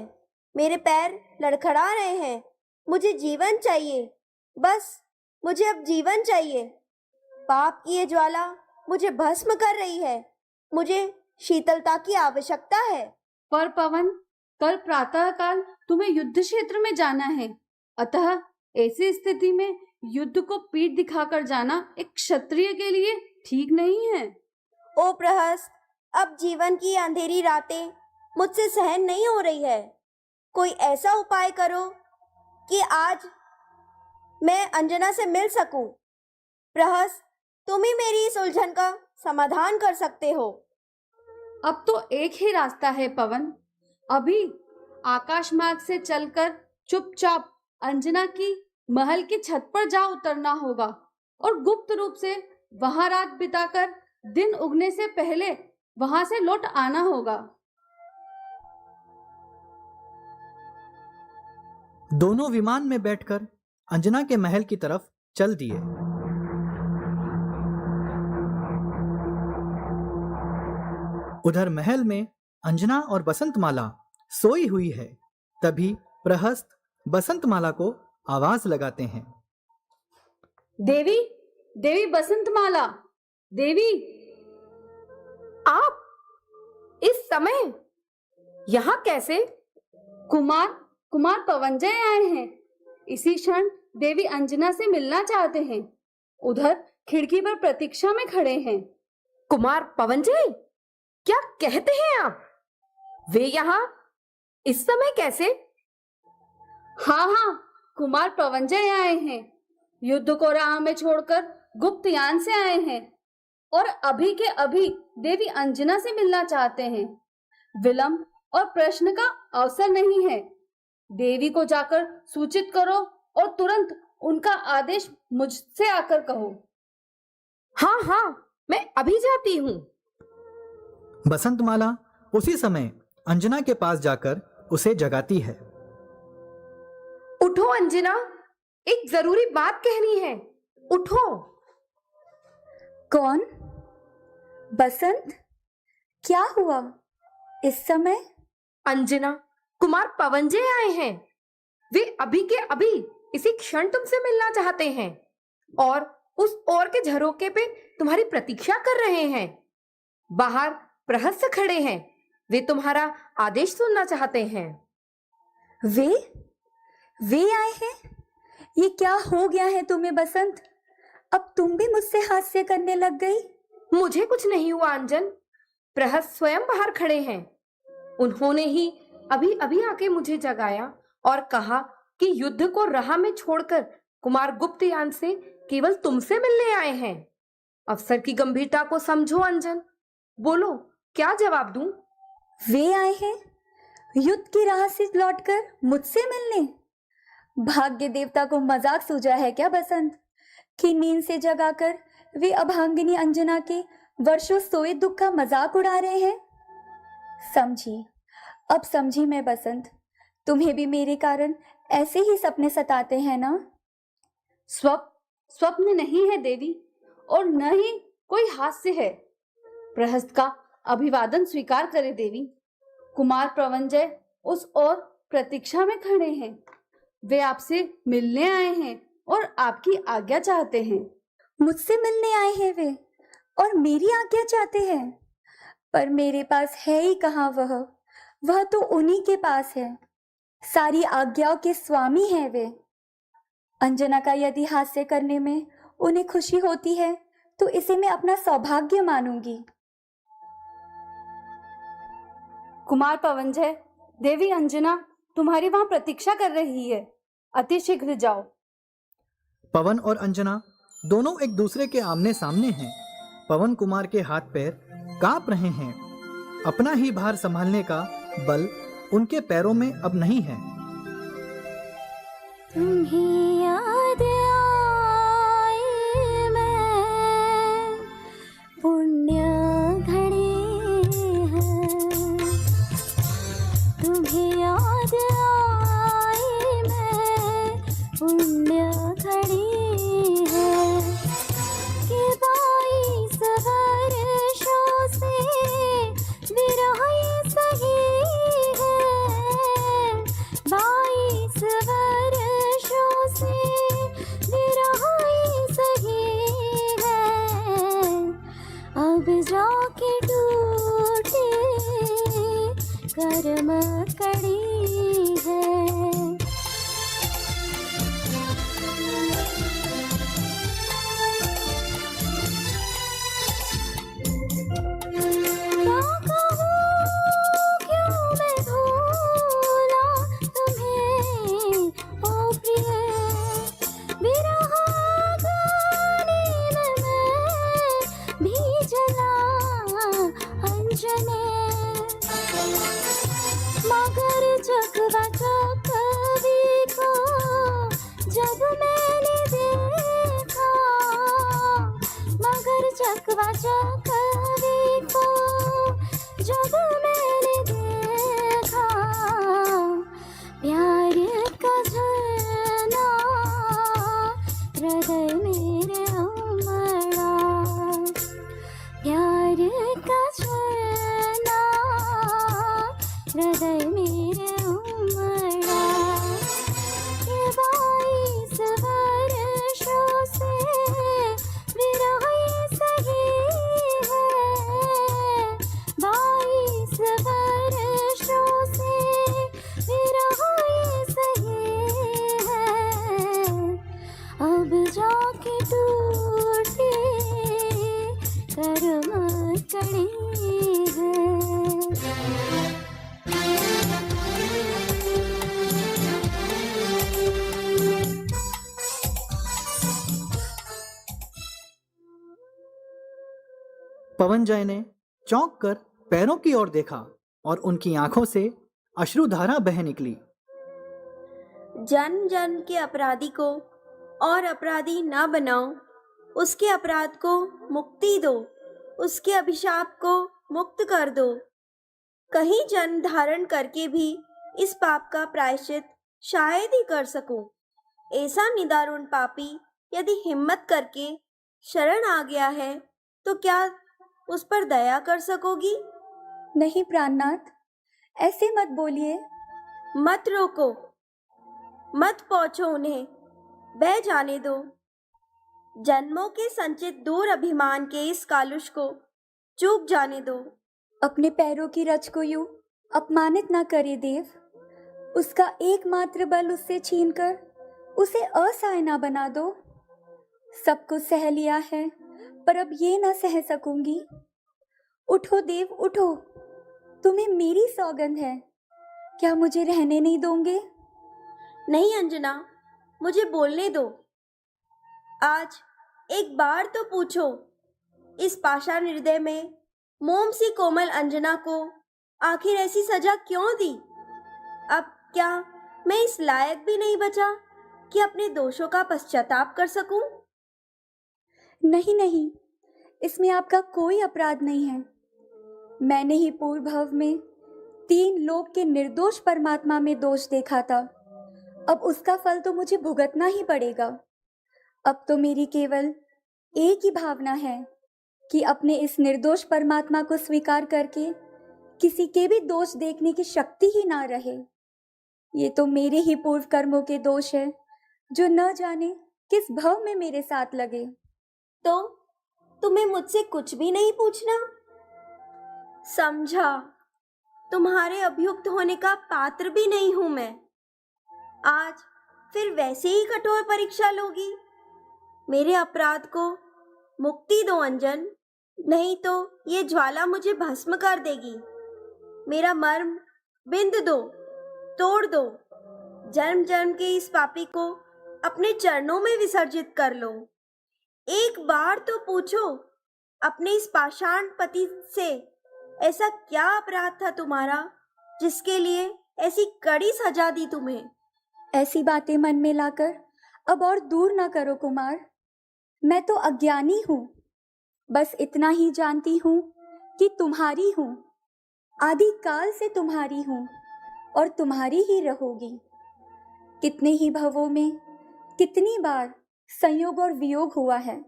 मेरे पैर लड़खड़ा रहे हैं। मुझे जीवन चाहिए, बस मुझे अब जीवन चाहिए। पाप की ये ज्वाला मुझे भस्म कर रही है। मुझे शीतलता की आवश्यकता है। पर पवन, कल प्रातःकाल तुम्हें युद्ध क्षेत्र में जाना है, अतः ऐसी स्थिति में युद्ध को पीठ दिखाकर जाना एक क्षत्रिय के लिए ठीक नहीं है। ओ प्रहस्त, अब जीवन की अंधेरी रातें मुझसे सहन नहीं हो रही है। कोई ऐसा उपाय करो कि आज मैं अंजना से मिल सकूं। प्रहस्त, तुम ही मेरी इस उलझन का समाधान कर सकते हो। अब तो एक ही रास्ता है पवन। अभी आकाश मार्ग से चलकर चुपचाप अंजना की महल की छत पर जा उतरना होगा और गुप्त रूप से वहां रात बिताकर दिन उगने से पहले वहां से लौट आना होगा। दोनों विमान में बैठकर अंजना के महल की तरफ चल दिए। उधर महल में अंजना और बसंतमाला सोई हुई है। तभी प्रहस्त बसंतमाला को आवाज लगाते हैं। देवी, देवी बसंतमाला, देवी। आप इस समय यहाँ कैसे? कुमार पवनजय आए हैं। इसी क्षण देवी अंजना से मिलना चाहते हैं। उधर खिड़की पर प्रतीक्षा में खड़े हैं। कुमार पवनजय, क्या कहते हैं आप? वे यहाँ इस समय कैसे? हाँ, कुमार पवनजय आए हैं। युद्ध को राह में छोड़कर गुप्त यान से आए हैं और अभी के अभी देवी अंजना से मिलना चाहते हैं। विलंब और प्रश्न का अवसर नहीं है। देवी को जाकर सूचित करो और तुरंत उनका आदेश मुझसे आकर कहो। हाँ, मैं अभी जाती हूँ। बसंतमाला उसी समय अंजना के पास जाकर उसे जगाती है। उठो अंजना, एक जरूरी बात कहनी है। उठो। कौन? बसंत, क्या हुआ इस समय? अंजना, कुमार पवनजय आए हैं। वे अभी के अभी इसी क्षण तुमसे मिलना चाहते हैं और उस ओर के झरोके पे तुम्हारी प्रतीक्षा कर रहे हैं। बाहर प्रहस्त खड़े हैं। वे तुम्हारा आदेश सुनना चाहते हैं। वे आए हैं? ये क्या हो गया है तुम्हें बसंत? अब तुम भी मुझसे हास्य करने लग गई। मुझे कुछ नहीं हुआ अंजन। प्रहस्त स्वयं बाहर खड़े हैं। उन्होंने ही अभी अभी आके मुझे जगाया और कहा कि युद्ध को राह में छोड़कर कुमार गुप्त यान से केवल तुमसे मिलने आए हैं। अवसर की गंभीरता को समझो अंजन। बोलो, क्या जवाब दूं? वे आए हैं युद्ध की राह से लौटकर मुझसे मिलने? भाग्य देवता को मजाक सूझा है क्या बसंत, कि नींद से जगाकर वे अभांगिनी अंजना के वर्षों सोए दुख का मजाक उड़ा रहे हैं? समझी, अब समझी मैं बसंत। तुम्हें भी मेरे कारण ऐसे ही सपने सताते हैं ना? स्वप्न नहीं है देवी, और न ही कोई हास्य है। प्रहस्त का अभिवादन स्वीकार करे देवी। कुमार पवनजय उस ओर प्रतीक्षा में खड़े हैं। वे आपसे मिलने आए हैं और आपकी आज्ञा चाहते हैं। मुझसे मिलने आए हैं वे और मेरी आज्ञा चाहते हैं? पर मेरे पास है ही कहाँ वह तो उन्हीं के पास है। सारी आज्ञाओं के स्वामी हैं वे। अंजना का यदि हास्य करने में उन्हें खुशी होती है तो इसे मैं अपना सौभाग्य मानूंगी। कुमार पवनजय, देवी अंजना तुम्हारी वहां प्रतीक्षा कर रही है। अति शीघ्र जाओ। पवन और अंजना दोनों एक दूसरे के आमने सामने हैं। पवन कुमार के हाथ पैर कांप रहे हैं। अपना ही भार संभालने का बल उनके पैरों में अब नहीं है। तुम्हें याद आए मैं पुण्य घड़ी है। तुम्हें याद आए मैं पुण्य घड़ी है। अब जाके टूटे कर्म कड़ी है। क्या कहूँ क्यों मैं भूला तुम्हें ओ प्रिय, विरह गाने में मैं भी जला अंजने, मगर चकवा चकवी को जब मैंने देखा, मगर चकवा चकवी को जब मैंने देखा, प्यार का झरना हृदय मेरे उमड़ा, प्यार का झरना हृदय मेरे उमड़ा। ये 22 वर्षों से विरह सही है, 22 वर्षों से विरह सही है, अब जाके टूटे कर्म कड़ी है। पवनजय ने चौंक कर पैरों की ओर देखा और उनकी आंखों से अश्रुधारा बह निकली। जन्म जन्म के अपराधी को और अपराधी ना बनाओ, उसके अपराध को मुक्ति दो, उसके अभिशाप को मुक्त कर दो। कहीं जन्म धारण करके भी इस पाप का प्रायश्चित शायद ही कर सकूं। ऐसा निदारुण पापी यदि हिम्मत करके शरण आ गया है तो क्या उस पर दया कर सकोगी? नहीं प्राणनाथ, ऐसे मत बोलिए। मत रोको, मत पहुंचो उन्हें, बह जाने दो। जन्मों के संचित दूर अभिमान के इस कालुष को चूक जाने दो। अपने पैरों की रच को यूं अपमानित ना करे देव। उसका एकमात्र बल उससे छीनकर उसे असहाय ना बना दो। सब कुछ सह लिया है पर अब ये ना सह सकूंगी। उठो देव उठो, तुम्हें मेरी सौगंध है, क्या मुझे रहने नहीं दोगे? नहीं अंजना, मुझे बोलने दो। आज एक बार तो पूछो, इस पाषाण हृदय में मोम सी कोमल अंजना को आखिर ऐसी सजा क्यों दी? अब क्या मैं इस लायक भी नहीं बचा कि अपने दोषों का पश्चाताप कर सकूं? नहीं नहीं, इसमें आपका कोई अपराध नहीं है। मैंने ही पूर्व भव में 3 लोक के निर्दोष परमात्मा में दोष देखा था। अब उसका फल तो मुझे भुगतना ही पड़ेगा। अब तो मेरी केवल एक ही भावना है कि अपने इस निर्दोष परमात्मा को स्वीकार करके किसी के भी दोष देखने की शक्ति ही ना रहे। ये तो मेरे ही पूर्व कर्मों के दोष है जो न जाने किस भव में मेरे साथ लगे। तो तुम्हें मुझसे कुछ भी नहीं पूछना? समझा, तुम्हारे अभियुक्त होने का पात्र भी नहीं हूं मैं। आज फिर वैसे ही कठोर परीक्षा लोगी? मेरे अपराध को मुक्ति दो अंजन, नहीं तो ये ज्वाला मुझे भस्म कर देगी। मेरा मर्म बिंद दो, तोड़ दो। जन्म जन्म के इस पापी को अपने चरणों में विसर्जित कर लो। एक बार तो पूछो अपने इस पाषाण पति से, ऐसा क्या अपराध था तुम्हारा जिसके लिए ऐसी कड़ी सजा दी तुम्हें? ऐसी बातें मन में लाकर अब और दूर ना करो कुमार। मैं तो अज्ञानी हूँ, बस इतना ही जानती हूँ कि तुम्हारी हूँ, आदि काल से तुम्हारी हूँ और तुम्हारी ही रहोगी। कितने ही भवों में कितनी बार संयोग और वियोग हुआ है,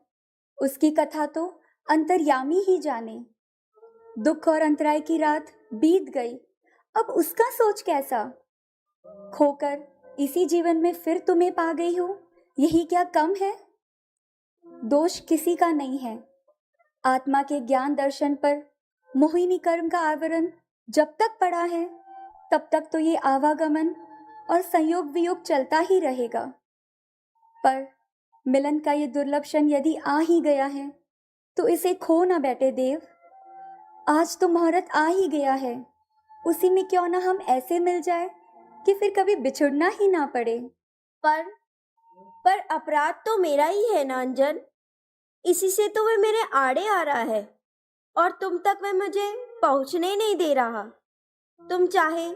उसकी कथा तो अंतर्यामी ही जाने। दुख और अंतराय की रात बीत गई, अब उसका सोच कैसा? खोकर इसी जीवन में फिर तुम्हें पा गई हूँ, यही क्या कम है? दोष किसी का नहीं है, आत्मा के ज्ञान दर्शन पर मोहिनी कर्म का आवरण जब तक पड़ा है तब तक तो ये आवागमन और संयोग वियोग चलता ही रहेगा। पर मिलन का ये दुर्लभ क्षण यदि आ ही गया है तो इसे खो ना बैठे देव। आज तो मुहूर्त आ ही गया है, उसी में क्यों ना हम ऐसे मिल जाए कि फिर कभी बिछुड़ना ही ना पड़े। पर अपराध तो मेरा ही है ना अंजन। इसी से तो वह मेरे आड़े आ रहा है और तुम तक वह मुझे पहुंचने नहीं दे रहा। तुम चाहे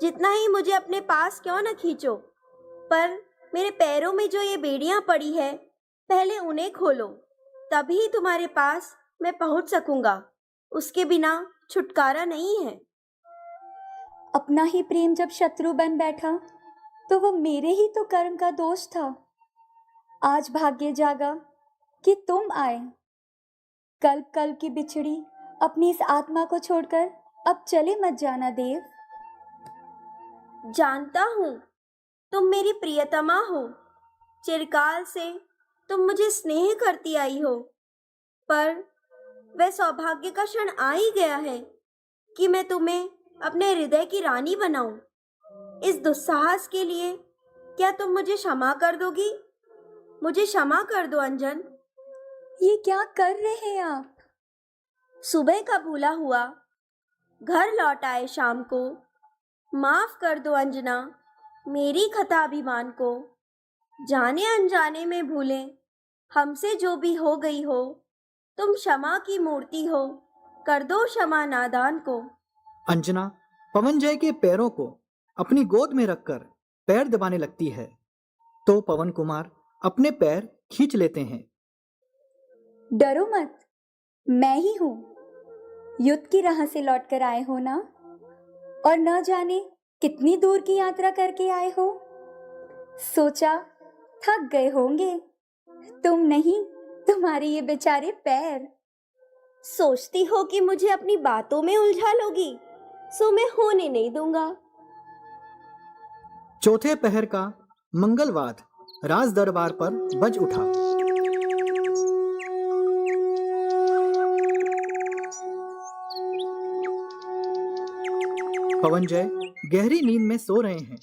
जितना ही मुझे अपने पास क्यों न खींचो, पर मेरे पैरों में जो ये बेड़ियां पड़ी है पहले उन्हें खोलो, तभी तुम्हारे पास मैं पहुंच सकूंगा। उसके बिना छुटकारा नहीं है। अपना ही प्रेम जब शत्रु बन बैठा तो वो मेरे ही तो कर्म का दोष था। आज भाग्य जागा कि तुम आए। कल्प कल्प की बिछड़ी अपनी इस आत्मा को छोड़कर अब चले मत जाना देव। जानता हूँ तुम मेरी प्रियतमा हो, चिरकाल से तुम मुझे स्नेह करती आई हो, पर वह सौभाग्य का क्षण आ ही गया है कि मैं तुम्हें अपने हृदय की रानी बनाऊं। इस दुस्साहस के लिए क्या तुम मुझे क्षमा कर दोगी? मुझे क्षमा कर दो अंजन। ये क्या कर रहे हैं आप? सुबह का भूला हुआ घर लौट आए शाम को। माफ कर दो अंजना मेरी खता अभिमान को। जाने अनजाने में भूलें हमसे जो भी हो गई हो, तुम क्षमा की मूर्ति हो, कर दो क्षमा नादान को। अंजना पवन जय के पैरों को अपनी गोद में रखकर पैर दबाने लगती है तो पवन कुमार अपने पैर खींच लेते हैं। डरो मत, मैं ही हूं। युद्ध की राह से लौटकर आए हो ना, और न जाने कितनी दूर की यात्रा करके आए हो। सोचा थक गए होंगे। तुम नहीं, तुम्हारे ये बेचारे पैर। सोचती हो कि मुझे अपनी बातों में उलझा लोगी, सो मैं होने नहीं दूंगा। चौथे पहर का मंगलवाद राज दरबार पर बज उठा। पवन जय गहरी नींद में सो रहे हैं।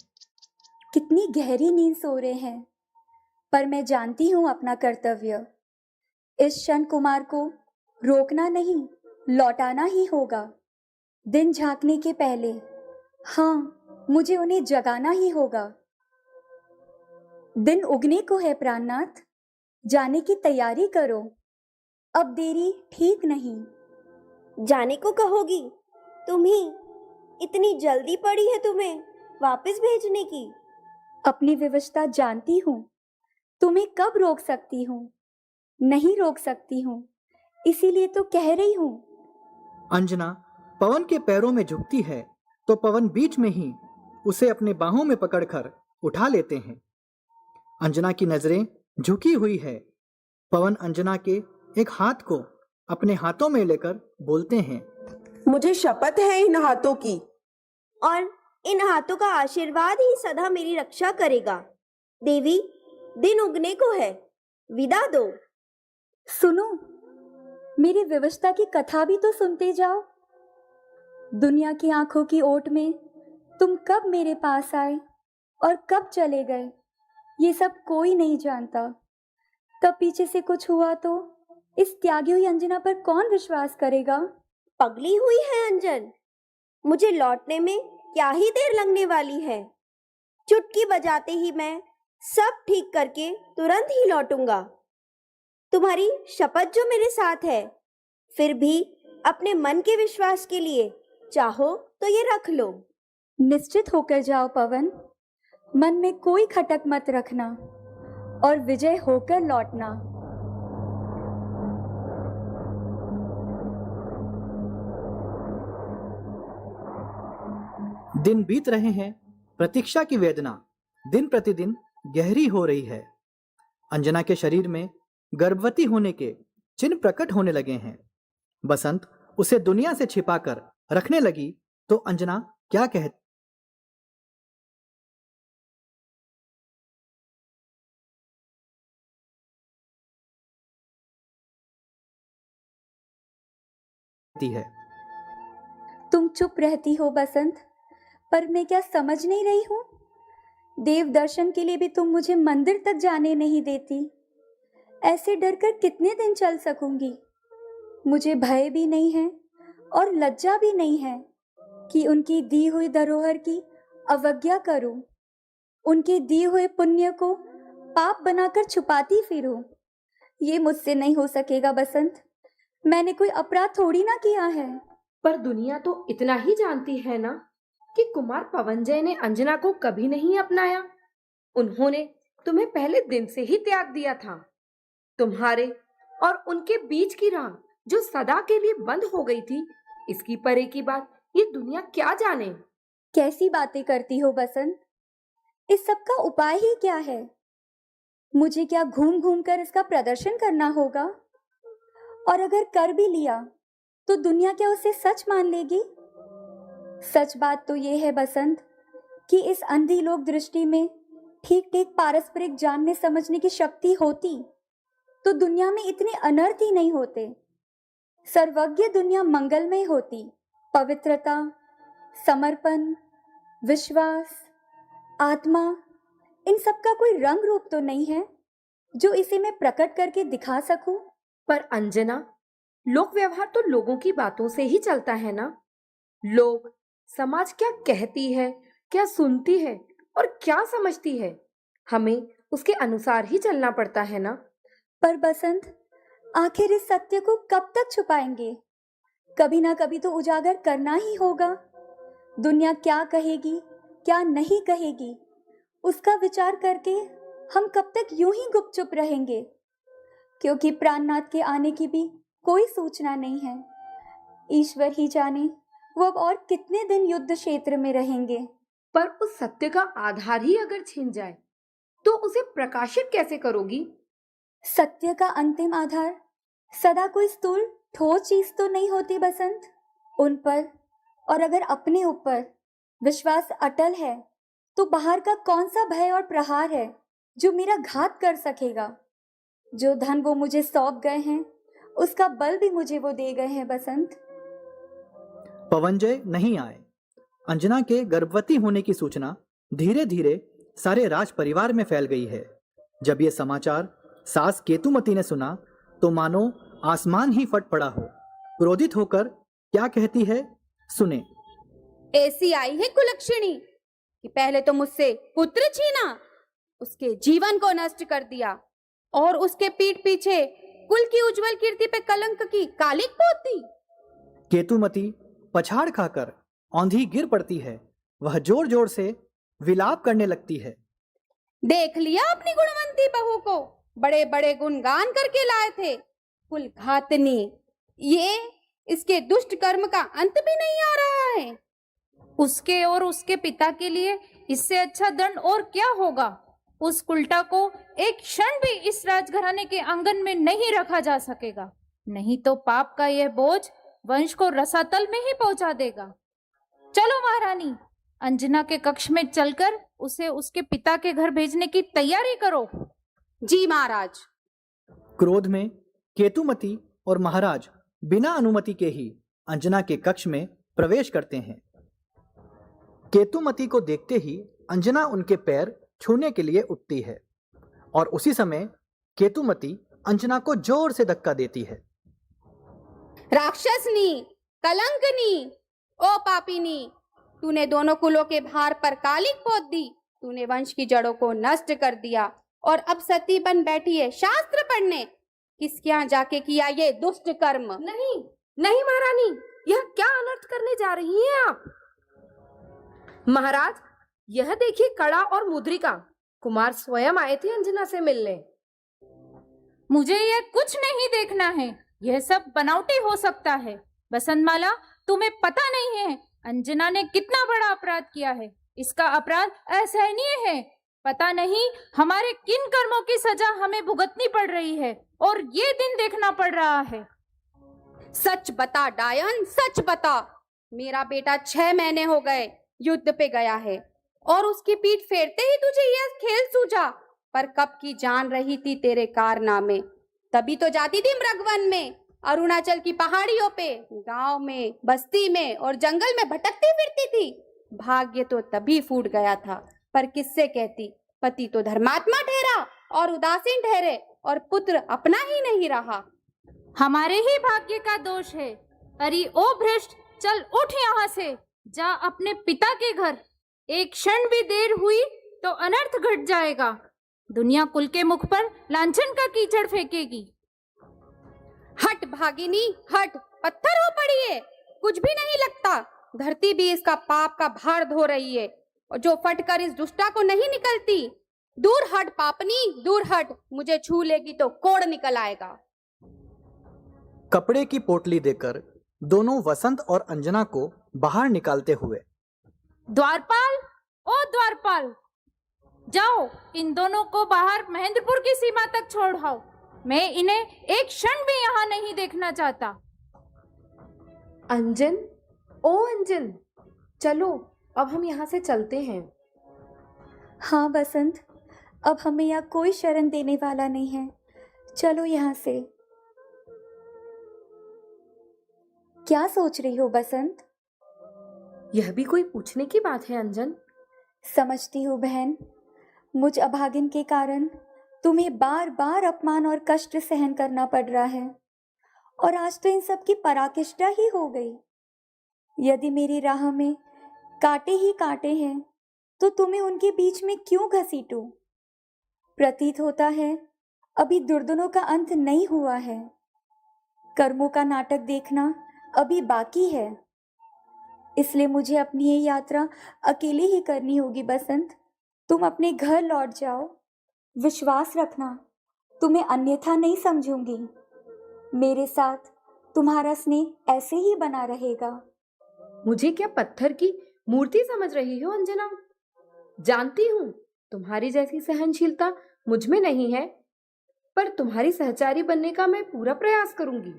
कितनी गहरी नींद सो रहे हैं, पर मैं जानती हूं अपना कर्तव्य। इस क्षण कुमार को रोकना नहीं, लौटाना ही होगा। दिन झांकने के पहले, हाँ, मुझे उन्हें जगाना ही होगा। दिन उगने को है प्राणनाथ, जाने की तैयारी करो। अब देरी ठीक नहीं। जाने को कहोगी? तुम ही इतनी जल्दी पड़ी है तुम्हें वापस भेजने की? अपनी विवशता जानती हूँ, तुम्हें कब रोक सकती हूँ? नहीं रोक सकती हूँ, इसीलिए तो कह रही हूँ। अंजना पवन के पैरों में झुकती है तो पवन बीच में ही उसे अपने बाहों में पकड़कर उठा लेते हैं। अंजना की नजरें झुकी हुई है। पवन अंजना के एक हाथ को अपने हाथों में लेकर बोलते हैं, मुझे शपथ है इन हाथों की, और इन हाथों का आशीर्वाद ही सदा मेरी रक्षा करेगा। देवी, दिन उगने को है, विदा दो। सुनो, मेरी विवशता की कथा भी तो सुनते जाओ। दुनिया की आंखों की ओट में तुम कब मेरे पास आए और कब चले गए, ये सब कोई नहीं जानता। कब पीछे से कुछ हुआ तो इस त्यागी हुई अंजना पर कौन विश्वास करेगा? पगली हुई है अंजन, मुझे लौटने में क्या ही देर लगने वाली है। चुटकी बजाते ही मैं सब ठीक करके तुरंत ही लौटूंगा। तुम्हारी शपथ जो मेरे साथ है, फिर भी अपने मन के विश्वास के लिए चाहो तो ये रख लो। निश्चित होकर जाओ पवन, मन में कोई खटक मत रखना और विजय होकर लौटना। दिन बीत रहे हैं। प्रतीक्षा की वेदना दिन प्रतिदिन गहरी हो रही है। अंजना के शरीर में गर्भवती होने के चिन्ह प्रकट होने लगे हैं। बसंत उसे दुनिया से छिपाकर रखने लगी तो अंजना क्या कहती? है। तुम चुप रहती हो बसंत, पर मैं क्या समझ नहीं रही हूँ? देव दर्शन के लिए भी तुम मुझे मंदिर तक जाने नहीं देती। ऐसे डर कर कितने दिन चल सकूंगी? मुझे भय भी नहीं है और लज्जा भी नहीं है कि उनकी दी हुई धरोहर की अवज्ञा करूं, उनके दिए हुए पुण्य को पाप बनाकर छुपाती फिरूं। ये मुझसे नहीं हो सकेगा बसंत। मैंने कोई अपराध थोड़ी ना किया है। पर दुनिया तो इतना ही जानती है ना कि कुमार पवनजय ने अंजना को कभी नहीं अपनाया। उन्होंने तुम्हें पहले दिन से ही त्याग दिया था। तुम्हारे और उनके बीच की राह जो सदा के लिए बंद हो गई थी, इसकी परे की बात ये दुनिया क्या जाने। कैसी बातें करती हो बसंत? इस सब का उपाय ही क्या है? मुझे क्या घूम घूम कर इसका प्रदर्शन करना होगा? और अगर कर भी लिया तो दुनिया क्या उसे सच मान लेगी? सच बात तो ये है बसंत कि इस अंधी लोक दृष्टि में ठीक ठीक पारस्परिक जानने समझने की शक्ति होती तो दुनिया में इतने अनर्थ ही नहीं होते। सर्वज्ञ दुनिया मंगलमय होती। पवित्रता, समर्पण, विश्वास, आत्मा, इन सब का कोई रंग रूप तो नहीं है जो इसे मैं प्रकट करके दिखा सकूं। पर अंजना, लोक व्यवहार तो लोगों की बातों से ही चलता है ना। लोग, समाज क्या कहती है, क्या सुनती है और क्या समझती है, हमें उसके अनुसार ही चलना पड़ता है ना। पर बसंत, आखिर इस सत्य को कब तक छुपाएंगे? कभी ना कभी तो उजागर करना ही होगा। दुनिया क्या कहेगी, क्या नहीं कहेगी, उसका विचार करके हम कब तक यूं ही गुपचुप रहेंगे? क्योंकि प्राणनाथ के आने की भी कोई सूचना नहीं है। ईश्वर ही जाने वो अब और कितने दिन युद्ध क्षेत्र में रहेंगे। पर उस सत्य का आधार ही अगर छिन जाए तो उसे प्रकाशित कैसे करोगी? सत्य का अंतिम आधार सदा कोई स्थूल ठोस चीज तो नहीं होती बसंत। उन पर और अगर अपने ऊपर विश्वास अटल है तो बाहर का कौन सा भय और प्रहार है जो मेरा घात कर सकेगा? जो धन वो मुझे सौंप गए हैं उसका बल भी मुझे वो दे गए हैं बसंत। पवनजय नहीं आए। अंजना के गर्भवती होने की सूचना धीरे धीरे सारे राज परिवार में फैल गई है। जब ये समाचार सास केतुमती ने सुना तो मानो आसमान ही फट पड़ा हो। क्रोधित होकर क्या कहती है, सुने। ऐसी आई है कुलक्षणी कि पहले तो मुझसे पुत्र छीना, उसके जीवन को नष्ट कर दिया और उसके पीठ पीछे कुल की उज्जवल कीर्ति पे कलंक की कालिक पोत दी। केतुमती पछाड़ खाकर औंधी गिर पड़ती है। वह जोर जोर से विलाप करने लगती है। देख लिया अपनी गुणवंती बहू को, बड़े बड़े गुणगान करके लाए थे। कुल घातनी, ये इसके दुष्ट कर्म का अंत भी नहीं आ रहा है। उसके और उसके पिता के लिए इससे अच्छा दंड और क्या होगा? उस कुलटा को एक क्षण भी इस राजघराने के आंगन में नहीं रखा जा सकेगा, नहीं तो पाप का यह बोझ वंश को रसातल में ही पहुंचा देगा। चलो महारानी, अंजना के कक्ष में चलकर उसे उसके पिता के घर भेजने की तैयारी करो। जी महाराज। क्रोध में केतुमती और महाराज बिना अनुमति के ही अंजना के कक्ष में प्रवेश करते हैं। केतुमती को देखते ही अंजना उनके पैर छूने के लिए उठती है और उसी समय केतुमती अंजना को जोर से धक्का देती है। राक्षसनी, कलंकनी, ओ पापिनी, तूने दोनों कुलों के भार पर कालिक पोत दी। तूने वंश की जड़ों को नष्ट कर दिया और अब सती बन बैठी है शास्त्र पढ़ने। किसके यहाँ जाके किया ये दुष्ट कर्म? नहीं नहीं महारानी, यह क्या अनर्थ करने जा रही हैं आप? महाराज, यह देखिए कड़ा और मुद्रिका। कुमार स्वयं आए थे अंजना से मिलने। मुझे यह कुछ नहीं देखना है, यह सब बनावटी हो सकता है। बसंतमाला, तुम्हें पता नहीं है अंजना ने कितना बड़ा अपराध किया है। इसका अपराध असहनीय है। पता नहीं हमारे किन कर्मों की सजा हमें भुगतनी पड़ रही है और ये दिन देखना पड़ रहा है। सच बता डायन, सच बता। मेरा बेटा 6 महीने हो गए युद्ध पे गया है और उसकी पीठ फेरते ही तुझे यह खेल सूझा। पर कब की जान रही थी तेरे कारनामे, तभी तो जाती थी मृगवन में। अरुणाचल की पहाड़ियों पे, गांव में, बस्ती में और जंगल में भटकती फिरती थी। भाग्य तो तभी फूट गया था, पर किससे कहती। पति तो धर्मात्मा ठहरा और उदासीन ठहरे, और पुत्र अपना ही नहीं रहा। हमारे ही भाग्य का दोष है। अरे ओ भ्रष्ट, चल उठ यहाँ से, जा अपने पिता के घर। एक क्षण भी देर हुई तो अनर्थ घट जाएगा। दुनिया कुल के मुख पर लांछन का कीचड़ फेंकेगी। हट भागिनी हट, पत्थर हो पड़ी है, कुछ भी नहीं लगता। धरती भी इसका पाप का भार धो रही है, और जो फटकर इस दुष्टा को नहीं निकलती। दूर हट पापनी, दूर हट, मुझे छू लेगी तो कोड़ निकल आएगा। कपड़े की पोटली देकर दोनों वसंत और अंजना को बाहर निकालते हुए, द्वारपाल, ओ द्वारपाल, जाओ इन दोनों को बाहर महेंद्रपुर की सीमा तक छोड़ आओ। मैं इन्हें एक क्षण भी यहाँ नहीं देखना चाहता। अंजन, ओ अंजन, चलो अब हम यहाँ से चलते हैं। हाँ बसंत, अब हमें यहाँ कोई शरण देने वाला नहीं है। चलो यहाँ से। क्या सोच रही हो बसंत? यह भी कोई पूछने की बात है अंजन? समझती हूँ बहन, मुझ अभागिन के कारण तुम्हें बार बार अपमान और कष्ट सहन करना पड़ रहा है, और आज तो इन सब की पराकाष्ठा ही हो गई। यदि मेरी राह में कांटे ही कांटे हैं तो तुम्हें उनके बीच में क्यों घसीटूं? प्रतीत होता है अभी दुर्दिनों का अंत नहीं हुआ है। कर्मों का नाटक देखना अभी बाकी है। इसलिए मुझे अपनी ये यात्रा अकेले ही करनी होगी बसंत। तुम अपने घर लौट जाओ। विश्वास रखना, तुम्हें अन्यथा नहीं समझूंगी। मेरे साथ तुम्हारा स्नेह ऐसे ही बना रहेगा। मुझे क्या पत्थर की मूर्ति समझ रही हो अंजना? जानती हूँ तुम्हारी जैसी सहनशीलता मुझ में नहीं है, पर तुम्हारी सहचारी बनने का मैं पूरा प्रयास करूंगी।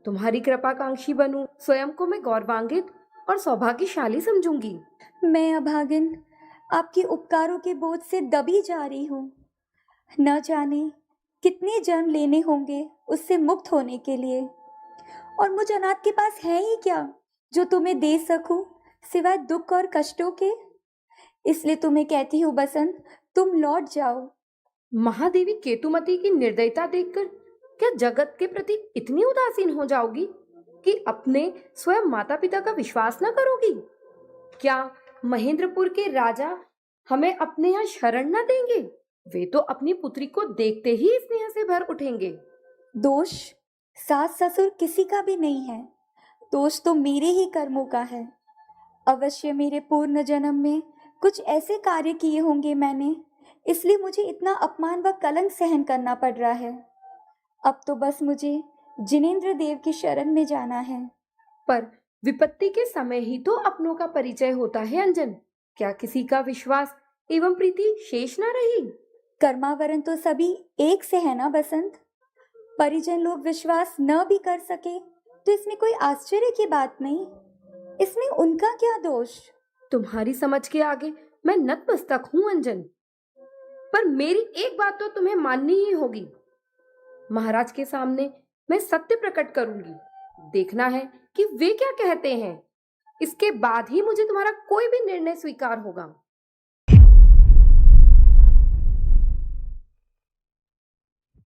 तुम्हारी कृपाकांक्षी बनूं, स्वयं को मैं गौरवान्वित और सौभाग्यशाली समझूंगी। मैं अभागिन आपके उपकारों के बोझ से दबी जा रही हूँ। न जाने कितने जन्म लेने होंगे उससे मुक्त होने के लिए, और मुझ अनाथ के पास है ही क्या जो तुम्हें दे सकूं सिवाय दुख और कष्टों के। इसलिए तुम्हें कहती हूँ बसंत, तुम लौट जाओ। महादेवी केतुमती की निर्दयता देखकर क्या जगत के प्रति इतनी उदासीन हो जाओगी कि अपने स्वयं माता पिता का विश्वास न करोगी? क्या महेंद्रपुर के राजा हमें अपने यहाँ शरण न देंगे? वे तो अपनी पुत्री को देखते ही स्नेह से भर उठेंगे। दोष सास ससुर किसी का भी नहीं है, दोष तो मेरे ही कर्मों का है। अवश्य मेरे पूर्ण जन्म में कुछ ऐसे कार्य किए होंगे मैंने, इसलिए मुझे इतना अपमान व कलंक सहन करना पड़ रहा है। अब तो बस मुझे जिनेंद्र देव की शरण में जाना है। पर विपत्ति के समय ही तो अपनों का परिचय होता है अंजन। क्या किसी का विश्वास एवं प्रीति शेष न रही? कर्मावरण तो सभी एक से है ना बसंत। परिजन लोग विश्वास न भी कर सके तो इसमें कोई आश्चर्य की बात नहीं। इसमें उनका क्या दोष? तुम्हारी समझ के आगे मैं नतमस्तक हूँ अंजन, पर मेरी एक बात तो तुम्हें माननी ही होगी। महाराज के सामने मैं सत्य प्रकट करूंगी। देखना है कि वे क्या कहते हैं। इसके बाद ही मुझे तुम्हारा कोई भी निर्णय स्वीकार होगा।